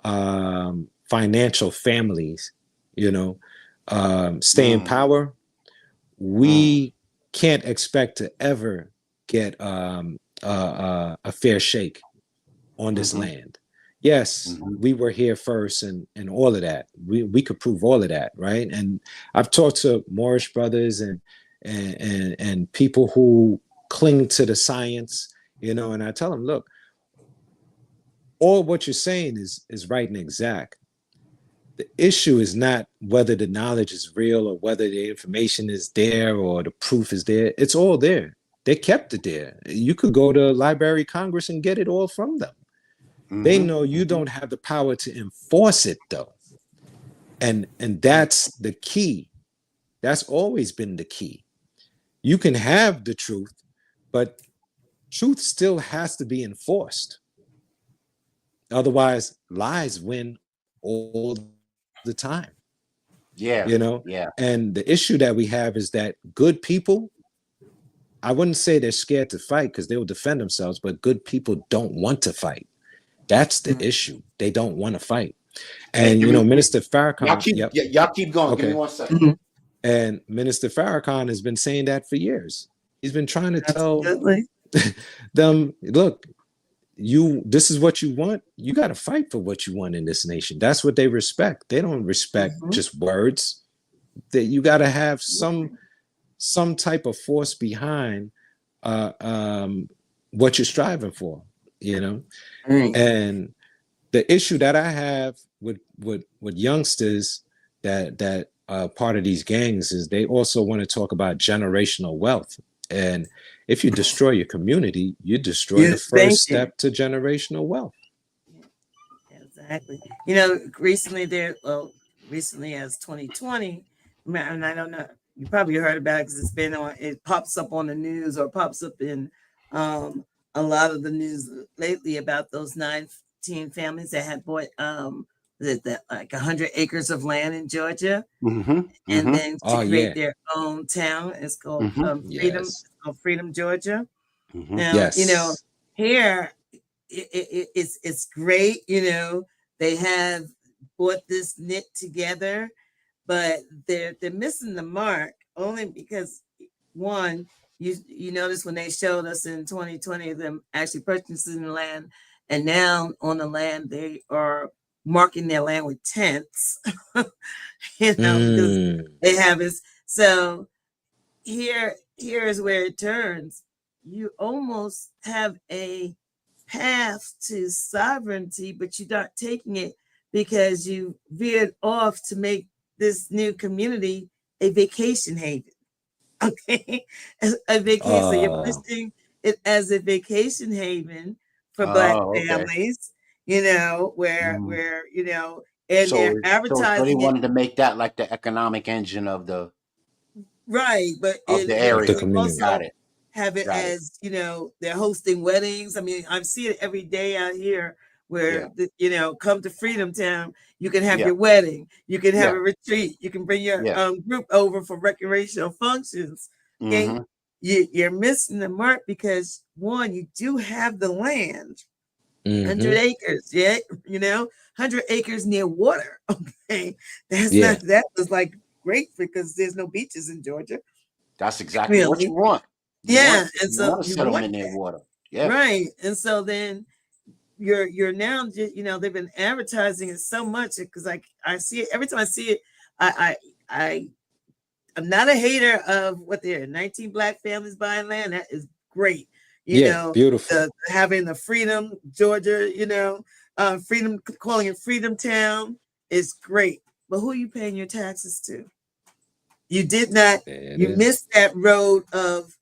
financial families, stay in power, we can't expect to ever get a fair shake on this land. Yes, we were here first and all of that. We could prove all of that, right? And I've talked to Moorish brothers and people who cling to the science, and I tell them, look, all what you're saying is right and exact. The issue is not whether the knowledge is real or whether the information is there or the proof is there. It's all there. They kept it there. You could go to Library of Congress and get it all from them. They know you don't have the power to enforce it, though. And that's the key. That's always been the key. You can have the truth, but truth still has to be enforced. Otherwise, lies win all the time. Yeah. Yeah. And the issue that we have is that good people, I wouldn't say they're scared to fight because they will defend themselves, but good people don't want to fight. That's the issue. They don't want to fight. And, Minister Farrakhan. Y'all keep going. Okay. Give me 1 second. And Minister Farrakhan has been saying that for years. He's been trying to tell them, look, this is what you want. You got to fight for what you want in this nation. That's what they respect. They don't respect just words. That you got to have some type of force behind what you're striving for, And the issue that I have with youngsters that part of these gangs is they also want to talk about generational wealth. And if you destroy your community, you destroy the first step to generational wealth. Exactly. Recently as 2020, and I don't know, you probably heard about it because it pops up on the news or pops up in a lot of the news lately about those 19 families that had bought like 100 acres of land in Georgia, and then to create their own town. It's called Freedom. It's called Freedom, Georgia. Now, here it's great. They have bought this knit together, but they're missing the mark only because one, you notice when they showed us in 2020 them actually purchasing the land, and now on the land they are marking their land with tents, because they have this. So here is where it turns. You almost have a path to sovereignty, but you're not taking it because you veered off to make this new community a vacation haven. Okay, a vacation. So you're pushing it as a vacation haven for Black families. Where and so, they're advertising. So they wanted to make that like the economic engine of the but of the area. Also have it as they're hosting weddings. I mean, I see it every day out here where you know, come to Freedom Town. You can have Yeah. your wedding. You can have Yeah. a retreat. You can bring your Yeah. group over for recreational functions. Okay, Mhm. you're missing the mark because one, you do have the land, 100 Mhm. acres. Yeah, you know, 100 acres near water. Okay, that's Yeah. not that was like great because there's no beaches in Georgia. That's exactly what you Really, want. yeah, and You so want a you want settlement near that, water. Yeah. right? And so then you're now you know, they've been advertising it so much because I see it every time I see it. I'm not a hater of what they're 19 black families buying land. That is great. You Yeah. know, Beautiful. having the Freedom, Georgia, you know, Freedom, calling it Freedom Town is great. But who are you paying your taxes to? You did not, There it you is. missed that road of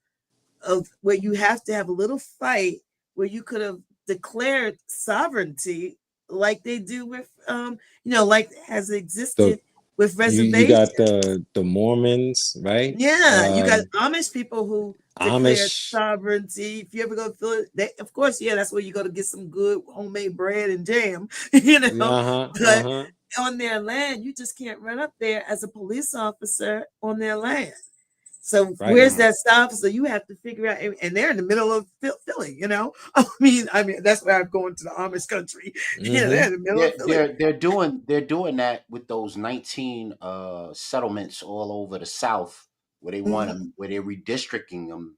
where you have to have a little fight where you could have declared sovereignty like they do with you know, like has The existed with you got reservations. the Mormons, right? Yeah, you got Amish people who declared Amish. sovereignty. If you ever go through it, they, of course, yeah, that's where you go to get some good homemade bread and jam, you know. Uh-huh. But Uh-huh. on their land, you just can't run up there as a police officer on their land. So Right. where's that stop? So you have to figure out, and they're in the middle of Philly, you know. I mean, that's where I'm going to the Amish country. You know, they're in the middle of Philly. They're doing that with those 19 settlements all over the South where they want them, where they're redistricting them.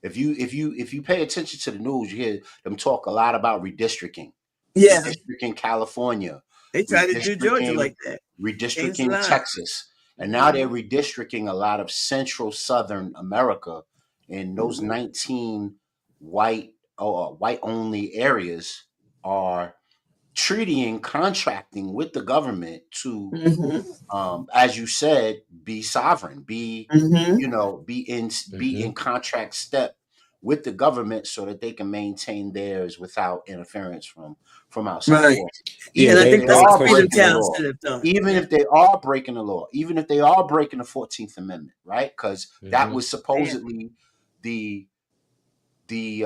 If you pay attention to the news, you hear them talk a lot about redistricting. Yeah, Redistricting California, they try to do Georgia like that. Change the redistricting line. Texas, and now they're redistricting a lot of central southern America. And those 19 white white only areas are treating contracting with the government to as you said, be sovereign, be you know, be in contract step with the government so that they can maintain theirs without interference from outside Right. forces. Yeah, Even and I if think they that's what are Freedom breaking the Town law, should have done. even if they are breaking the law, even if they are breaking the 14th Amendment, right? Because that was supposedly the the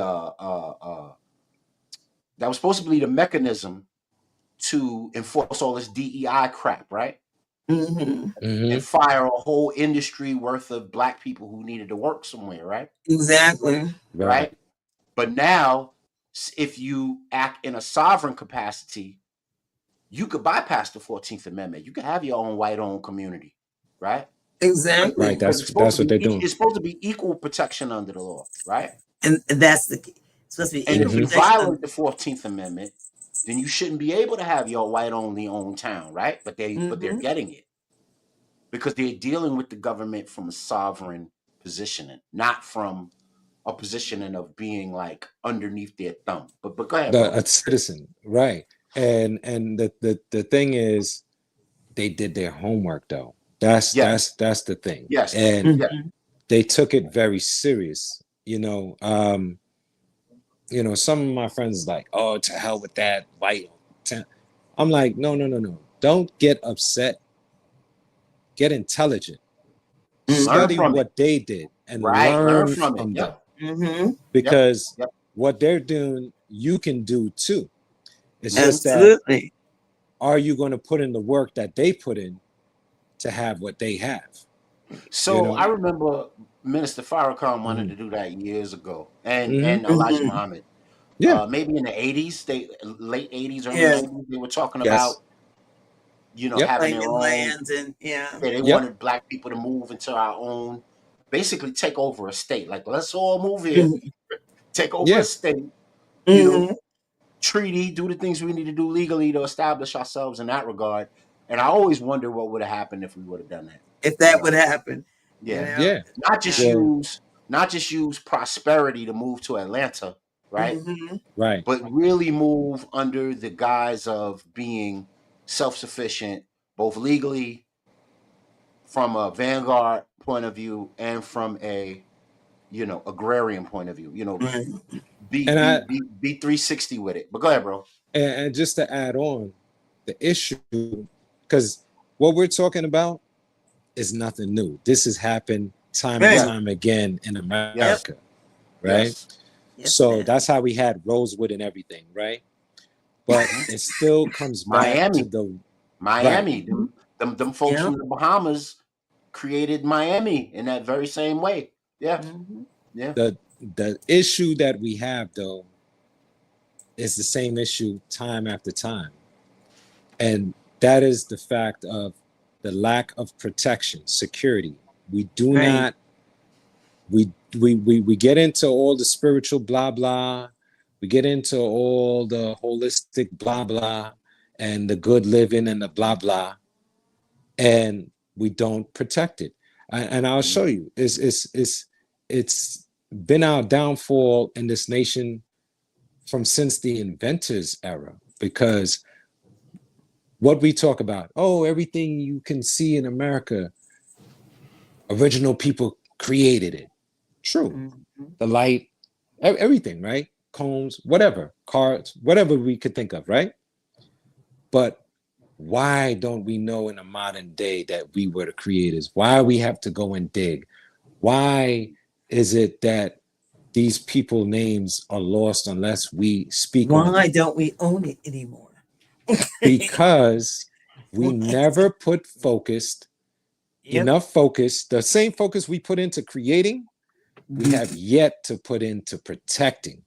that was supposed to be the mechanism to enforce all this DEI crap, right? And fire a whole industry worth of black people who needed to work somewhere, right? Exactly. Right. But now, if you act in a sovereign capacity, you could bypass the 14th Amendment. You could have your own white-owned community, right? Exactly. Right. That's what they're doing. It's supposed to be equal protection under the law, right? And that's the key. It's supposed to be And equal if you protection. violate the 14th Amendment, then you shouldn't be able to have your white-only owned town, right? But they're getting it because they're dealing with the government from a sovereign positioning, not from a positioning of being like underneath their thumb. But go ahead, bro. A citizen, right? And the thing is, they did their homework though. That's the thing. Yes. And they took it very serious. You know, some of my friends is like, oh, to hell with that white. I'm like, no. Don't get upset. Get intelligent. Study what they did and learn from them. Because what they're doing, you can do too. It's just that, are you going to put in the work that they put in to have what they have? So I remember Minister Farrakhan wanted to do that years ago, and Elijah Muhammad. Maybe in the 80s, late 80s, early 90s, they were talking about, having their own lands and they wanted black people to move into our own, basically take over a state. Like, let's all move here, take over a state, treaty, do the things we need to do legally to establish ourselves in that regard. And I always wonder what would have happened if we would have done that. If that would happen. Yeah. Not just use prosperity to move to Atlanta, right? Right. But really move under the guise of being self-sufficient, both legally, from a vanguard point of view, and from a agrarian point of view. Be 360 with it. But go ahead, bro. And just to add on, the issue, because what we're talking about is nothing new. This has happened time and time again in America, right? Yes, so that's how we had Rosewood and everything, right? but it still comes back to the Miami. Them folks from the Bahamas created Miami in that very same way. Yeah. Yeah. The issue that we have though is the same issue time after time. And that is the fact of the lack of protection, security. We do not we get into all the spiritual blah blah. We get into all the holistic blah blah and the good living and the blah blah, and we don't protect it. And I'll show you. It's been our downfall in this nation from since the inventors era, because what we talk about, oh, everything you can see in America, original people created it. True. The light, everything, right? Combs, whatever, cards, whatever we could think of, right? But why don't we know in the modern day that we were the creators? Why we have to go and dig? Why is it that these people names are lost unless we speak on Why them? don't we own it anymore? Because we never put enough focus, the same focus we put into creating, we have yet to put into protecting.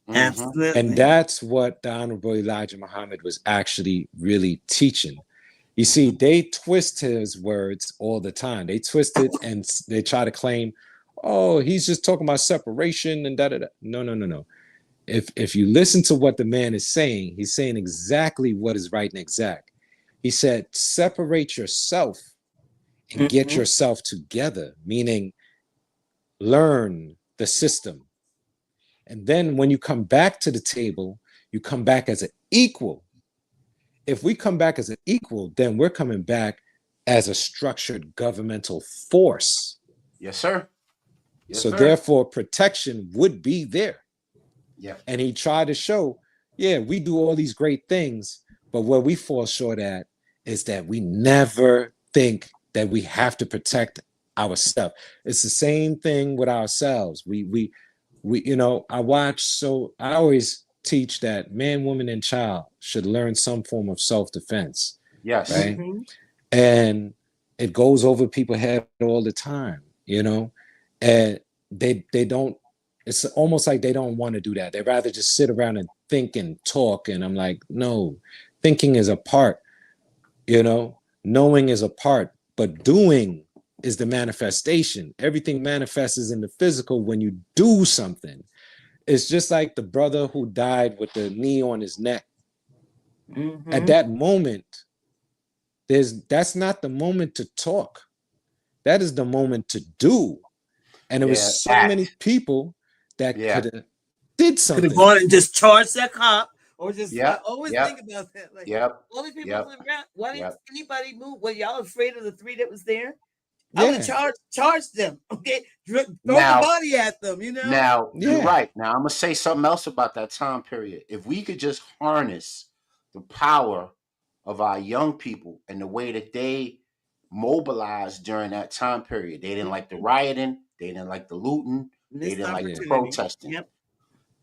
Absolutely. And that's what the Honorable Elijah Muhammad was actually really teaching. You see, they twist his words all the time. They twist it and they try to claim, oh, he's just talking about separation and da-da-da. No. If you listen to what the man is saying, he's saying exactly what is right and exact. He said, separate yourself and get yourself together, meaning learn the system. And then when you come back to the table, you come back as an equal. If we come back as an equal, then we're coming back as a structured governmental force. Yes, sir. So therefore, protection would be there. Yeah. And he tried to show, yeah, we do all these great things, but where we fall short at is that we never think that we have to protect our stuff. It's the same thing with ourselves. We I always teach that man, woman, and child should learn some form of self-defense. Yes. Right. And it goes over people's head all the time, and they don't, it's almost like they don't want to do that. They'd rather just sit around and think and talk. And I'm like, no, thinking is a part, knowing is a part, but doing is the manifestation. Everything manifests in the physical when you do something. It's just like the brother who died with the knee on his neck. At that moment, that's not the moment to talk. That is the moment to do. And there was so many people that could have did something. Could have gone and just charged that cop, or just I always think about that. Like all these people around, why didn't anybody move? Well, y'all afraid of the three that was there? I would have charged them. Okay, throw the body at them. Now you're right. Now I'm gonna say something else about that time period. If we could just harness the power of our young people and the way that they mobilized during that time period, they didn't like the rioting, they didn't like the looting, they didn't like the protesting.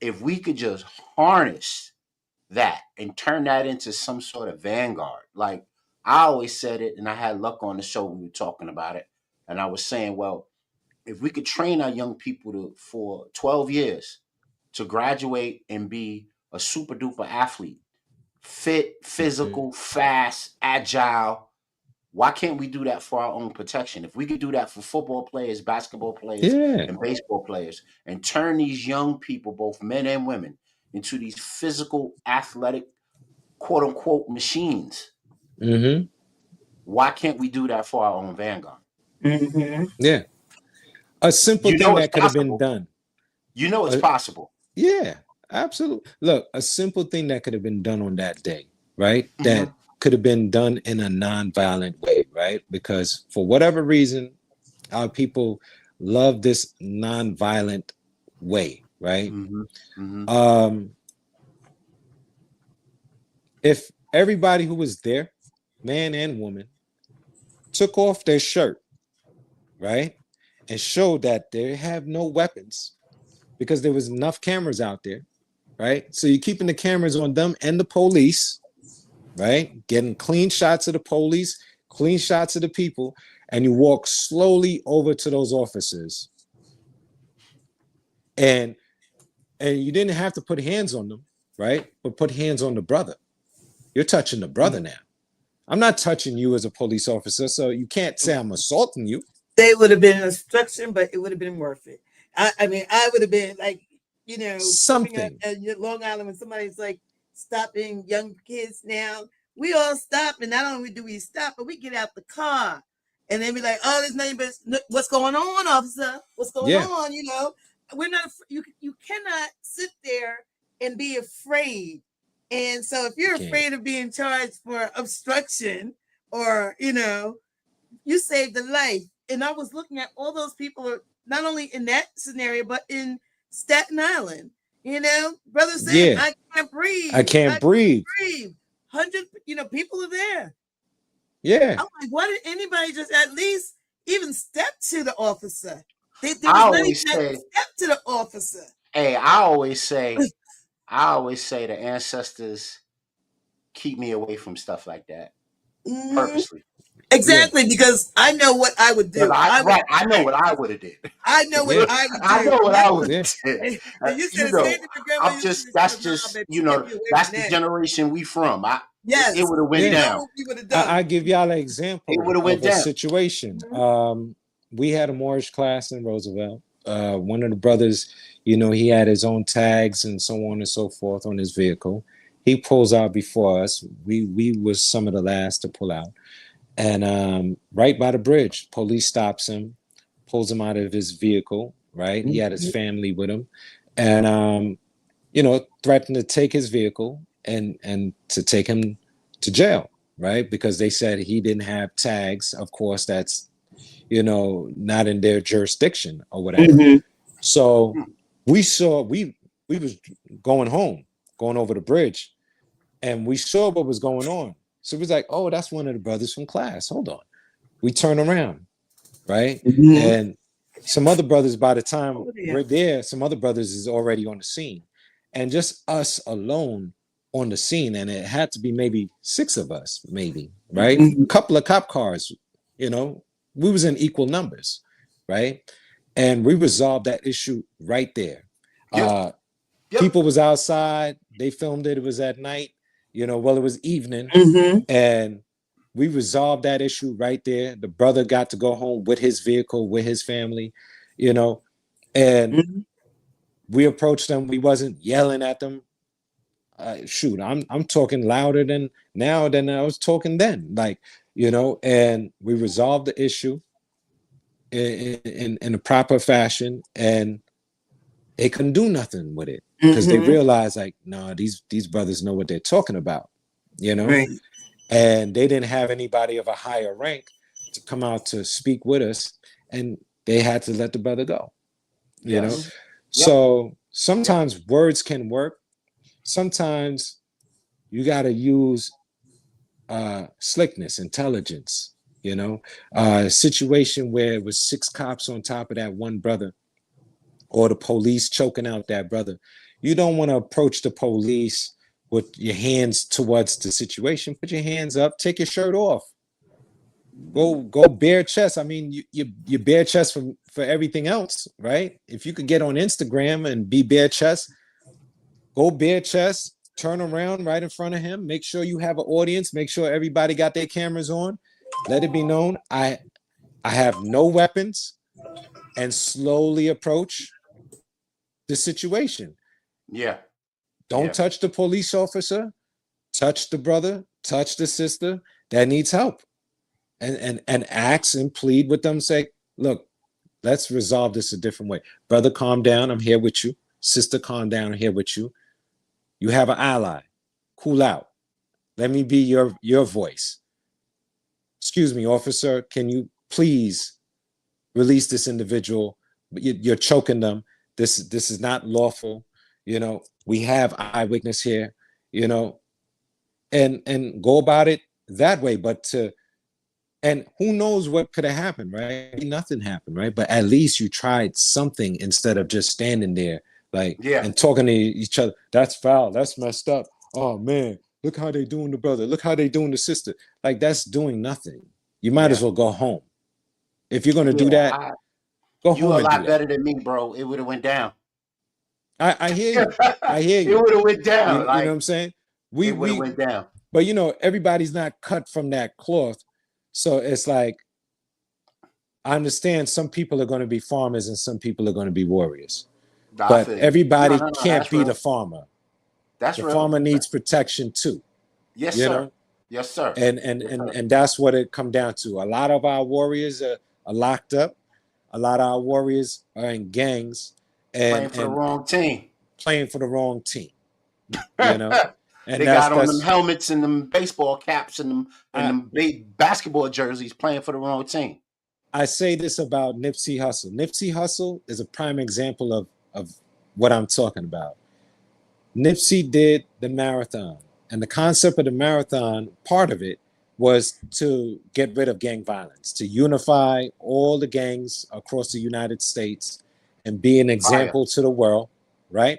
If we could just harness that and turn that into some sort of vanguard, like I always said it, and I had Luck on the show, we were talking about it, and I was saying, well, if we could train our young people for 12 years to graduate and be a super duper athlete, fit, physical, fast, agile, why can't we do that for our own protection? If we could do that for football players, basketball players, and baseball players, and turn these young people, both men and women, into these physical, athletic, quote unquote, machines, why can't we do that for our own vanguard? Yeah. A simple thing that could have been done. It's possible. Yeah, absolutely. Look, a simple thing that could have been done on that day, right? That could have been done in a non-violent way, right? Because for whatever reason, our people love this non-violent way, right? If everybody who was there, man and woman, took off their shirt, right? And showed that they have no weapons, because there was enough cameras out there, right? So you're keeping the cameras on them and the police, right? Getting clean shots of the police, clean shots of the people, and you walk slowly over to those officers. And you didn't have to put hands on them, right? But put hands on the brother. You're touching the brother now. I'm not touching you as a police officer, so you can't say I'm assaulting you. They would have been an instruction, but it would have been worth it. I mean, I would have been like, you know, something at Long Island when somebody's like stopping young kids now. We all stop, and not only do we stop, but we get out the car, and then be like, "Oh, there's nothing but what's going on, officer? What's going on?" You know, we're not. You cannot sit there and be afraid. And so, if you're afraid of being charged for obstruction, or you know, you saved a life. And I was looking at all those people, not only in that scenario, but in Staten Island. You know, brother saying, "I can't breathe. I can't breathe. 100, you know, people are there." Yeah. I'm like, why didn't anybody just at least even step to the officer? There was I not always even say, step to the officer. Hey, I always say the ancestors keep me away from stuff like that purposely. Exactly, because I know what I would do. I know what I would have did. I know what I would do. I know what I would have did. You know, I'm just that's the generation we from. Yes, it would have went down. I give y'all an example of a situation. We had a mortgage class in Roosevelt. One of the brothers, you know, he had his own tags and so on and so forth on his vehicle. He pulls out before us. We was some of the last to pull out. And right by the bridge, police stops him, pulls him out of his vehicle, right? He had his family with him. And, you know, threatened to take his vehicle and to take him to jail, right? Because they said he didn't have tags. Of course, that's, you know, not in their jurisdiction or whatever. So we was going home, going over the bridge, and we saw what was going on. So it was like, oh, that's one of the brothers from class. Hold on. We turn around, right? And some other brothers, by the time we're there, some other brothers is already on the scene. And just us alone on the scene, and it had to be maybe 6 of us, maybe, right? A couple of cop cars, you know, we was in equal numbers, right? And we resolved that issue right there. People was outside. They filmed it. It was at night. You know, well, it was evening, and we resolved that issue right there. The brother got to go home with his vehicle, with his family, you know, and we approached them. We wasn't yelling at them. Shoot, I'm talking louder than I was talking then, like, you know, and we resolved the issue in a proper fashion, and they couldn't do nothing with it. Because they realized, like, no, these brothers know what they're talking about, you know? Right. And they didn't have anybody of a higher rank to come out to speak with us, and they had to let the brother go, you know? So sometimes words can work. Sometimes you got to use slickness, intelligence, you know? A situation where it was 6 cops on top of that one brother, or the police choking out that brother. You don't want to approach the police with your hands towards the situation. Put your hands up, take your shirt off. Go bare chest. I mean, you bare chest for everything else, right? If you could get on Instagram and be bare chest, go bare chest, turn around right in front of him, make sure you have an audience, make sure everybody got their cameras on. Let it be known, I have no weapons, and slowly approach the situation. Don't touch the police officer, touch the brother, touch the sister that needs help, and ask and plead with them. Say, look, let's resolve this a different way. Brother, calm down. I'm here with you. Sister, calm down. I'm here with you. You have an ally. Cool out. Let me be your voice. Excuse me, officer. Can you please release this individual? You're choking them. This is not lawful. You know, we have eyewitness here, you know, and go about it that way. But and who knows what could have happened, right? Nothing happened, right? But at least you tried something instead of just standing there like, Yeah. and talking to each other. That's foul. That's messed up. Oh man, look how they doing the brother. Look how they doing the sister. Like, that's doing nothing. You might as well go home. If you're gonna do that, go You home a and do lot that. better than me, bro. It would have went down. I hear you. I hear It you. would have went down. You know what Like I'm saying? it would have went down. But you know, everybody's not cut from that cloth. So it's like, I understand some people are going to be farmers and some people are going to be warriors. But everybody No, can't that's be real. the farmer. That's The real. farmer needs protection too. Yes, You sir. know? Yes, sir. And that's what it come down to. A lot of our warriors are locked up. A lot of our warriors are in gangs Playing for the wrong team. Playing for the wrong team. You know? And they got on them helmets and them baseball caps and them big basketball jerseys playing for the wrong team. I say this about Nipsey Hussle. Nipsey Hussle is a prime example of what I'm talking about. Nipsey did the marathon, and the concept of the marathon, part of it, was to get rid of gang violence, to unify all the gangs across the United States and be an example to the world, right?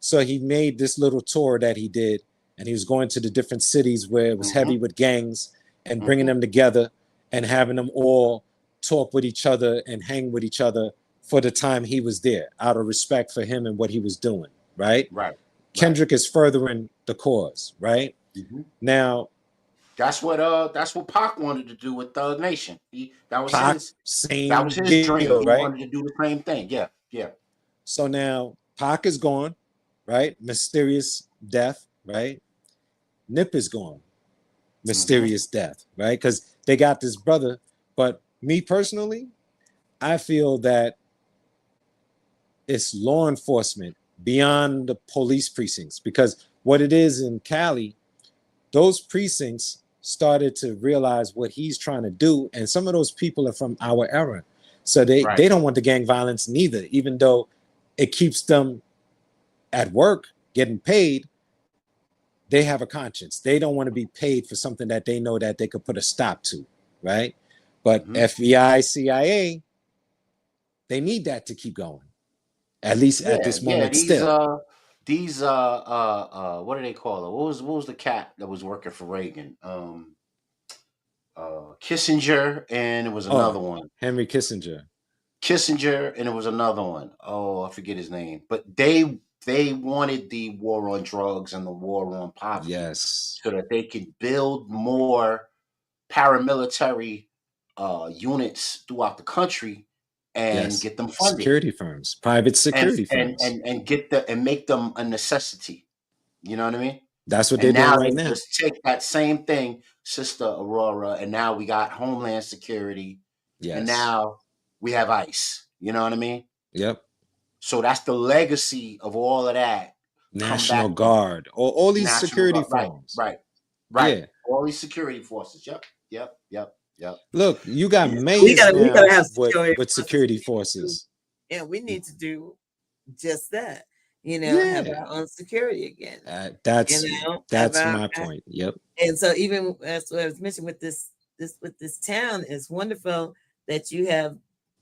So he made this little tour that he did, and he was going to the different cities where it was heavy with gangs and bringing them together and having them all talk with each other and hang with each other for the time he was there, out of respect for him and what he was doing, right? Right. Kendrick is furthering the cause, right? Now, that's what Pac wanted to do with Thug Nation. That was his dream. Deal, he right? wanted to do the same thing. Yeah, yeah. So now Pac is gone, right? Mysterious death, right? Nip is gone. Mysterious death, right? Because they got this brother. But me personally, I feel that it's law enforcement beyond the police precincts, because what it is in Cali, those precincts started to realize what he's trying to do, and some of those people are from our era, so they don't want the gang violence neither, even though it keeps them at work getting paid. They have a conscience. They don't want to be paid for something that they know that they could put a stop to, right? But FBI, CIA, they need that to keep going, at least at this moment. These what do they call it? What was the cat that was working for Reagan? Kissinger, and it was another one. Henry Kissinger. And it was another one. Oh, I forget his name. But they wanted the war on drugs and the war on poverty, so that they could build more paramilitary units throughout the country and get them funded. Security firms, private security firms, and make them a necessity. You know what I mean? That's what they're doing right now. Just take that same thing, Sister Aurora, and now we got Homeland Security, and now we have ICE. You know what I mean? Yep. So that's the legacy of all of that. National Guard, all these security firms. Right. Yeah. All these security forces. Yep. Look, you got mayors we gotta have with security forces. Yeah, we need to do just that. You know, have our own security again. That's my point. Yep. And so even as I was mentioning with this town, it's wonderful that you have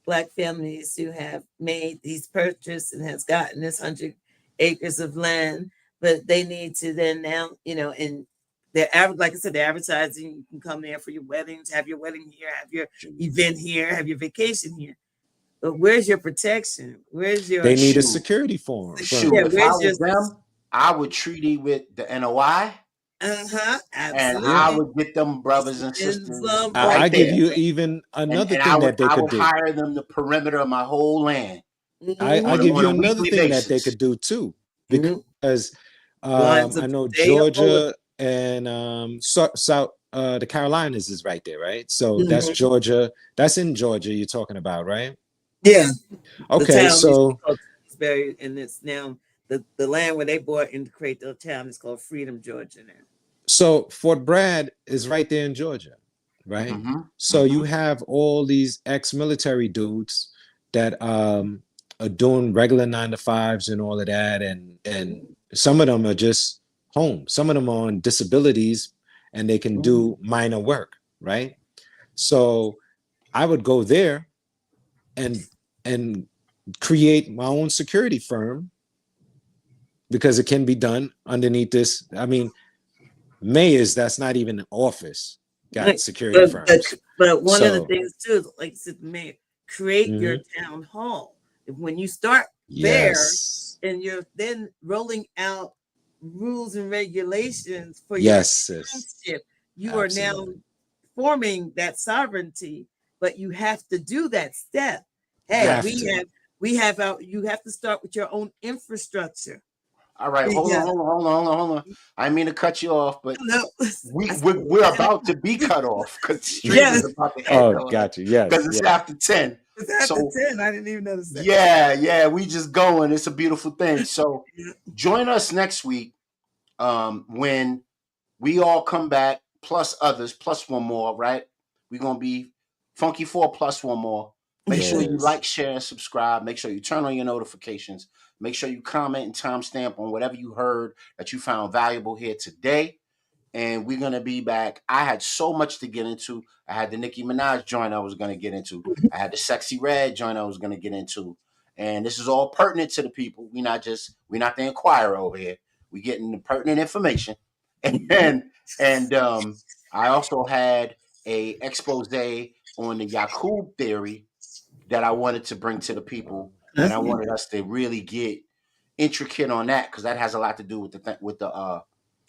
Black families who have made these purchases and has gotten this 100 acres of land, but they need to then now, you know, and they're like I said, they're advertising. You can come there for your weddings, have your wedding here, have your event here, have your vacation here. But where's your protection? Where's your? They need a security form. If I was them, I would treaty with the NOI. And I would get them brothers and sisters. I give you even another thing that they could do. I would hire them the perimeter of my whole land. I give you another thing that they could do too, because I know Georgia and South the Carolinas is right there, right? So that's Georgia. That's in Georgia. You're talking about, right? Yeah. Okay, so it's very, and it's now the land where they bought in to create the town is called Freedom, Georgia now. So Fort Bragg is right there in Georgia, right? So you have all these ex-military dudes that are doing regular 9-to-5s and all of that, and some of them are just home. Some of them are on disabilities, and they can do minor work, right? So I would go there and create my own security firm because it can be done underneath this. I mean, mayors, that's not even an office, got security firms. But one of the things too, like I said, mayor, create your Mm-hmm. town hall. When you start there, and you're then rolling out rules and regulations for your township, you are now forming that sovereignty. But you have to do that step. Hey, you have to start with your own infrastructure. All right, hold on. I didn't mean to cut you off, but we're about to be cut off because the stream is about to end. Got you. Yes, because it's after 10. It's after 10. I didn't even notice that. Yeah, we just going. It's a beautiful thing. So join us next week when we all come back, plus others, plus one more, right? We're going to be Funky 4 plus one more. Make sure you like, share, and subscribe. Make sure you turn on your notifications. Make sure you comment and timestamp on whatever you heard that you found valuable here today. And we're going to be back. I had so much to get into. I had the Nicki Minaj joint I was going to get into. I had the Sexy Red joint I was going to get into. And this is all pertinent to the people. We're not the Inquirer over here. We're getting the pertinent information. And I also had a expose on the Yakub theory that I wanted to bring to the people. And I wanted us to really get intricate on that because that has a lot to do with the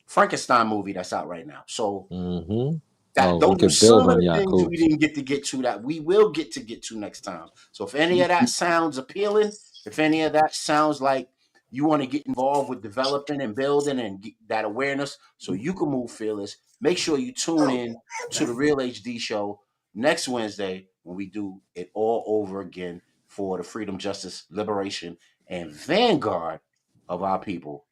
Frankenstein movie that's out right now. So those are some of the things we didn't get to that we will get to next time. So if any of that sounds appealing, if any of that sounds like you want to get involved with developing and building and get that awareness so you can move fearless, make sure you tune in to the Real HD show next Wednesday when we do it all over again for the freedom, justice, liberation, and vanguard of our people.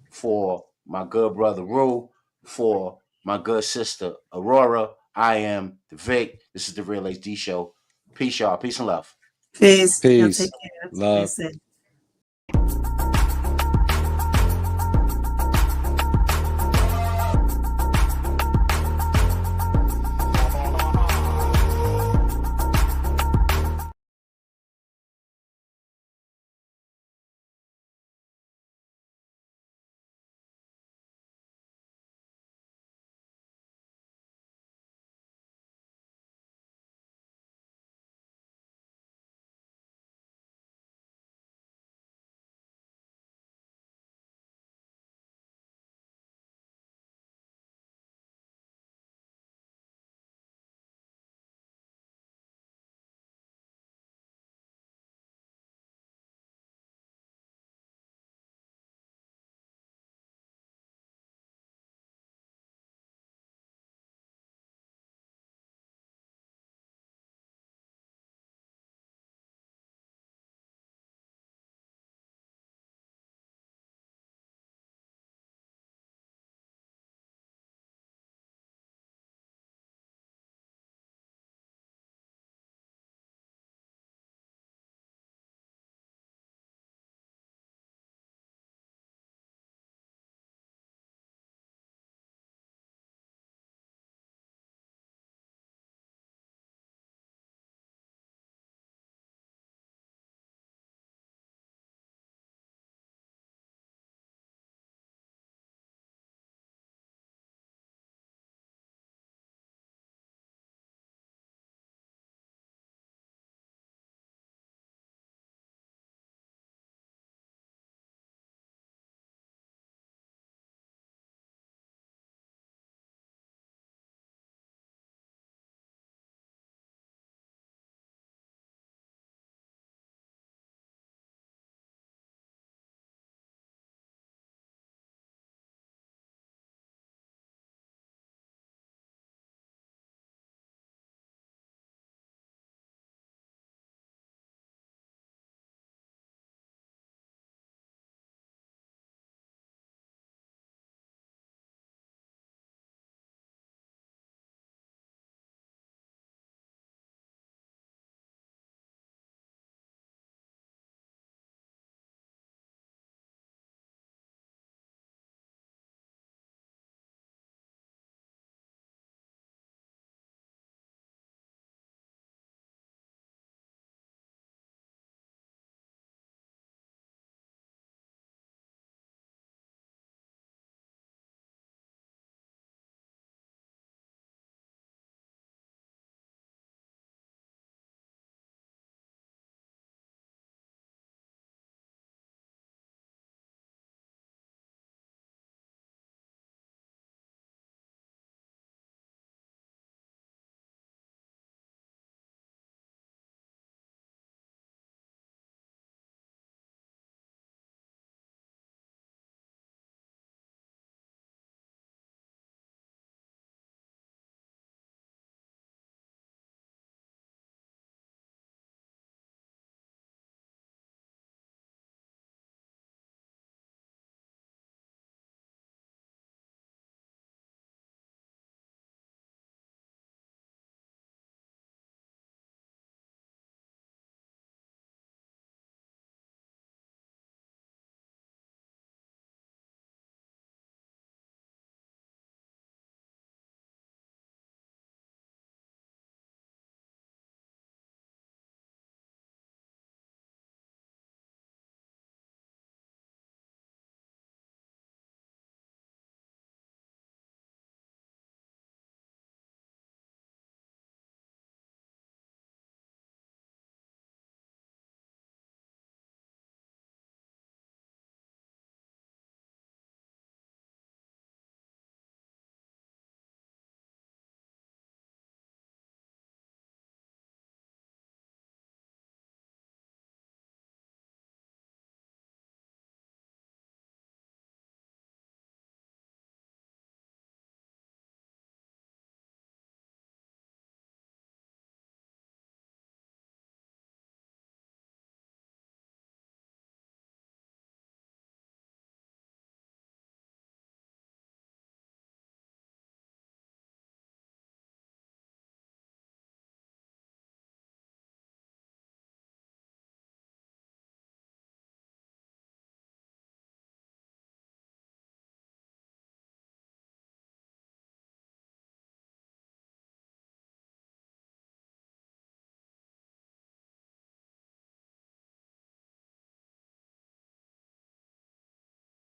For my good brother Rue, for my good sister Aurora, I am the Vic. This is the Real HD show. Peace, y'all. Peace and love. Peace. Peace. Love.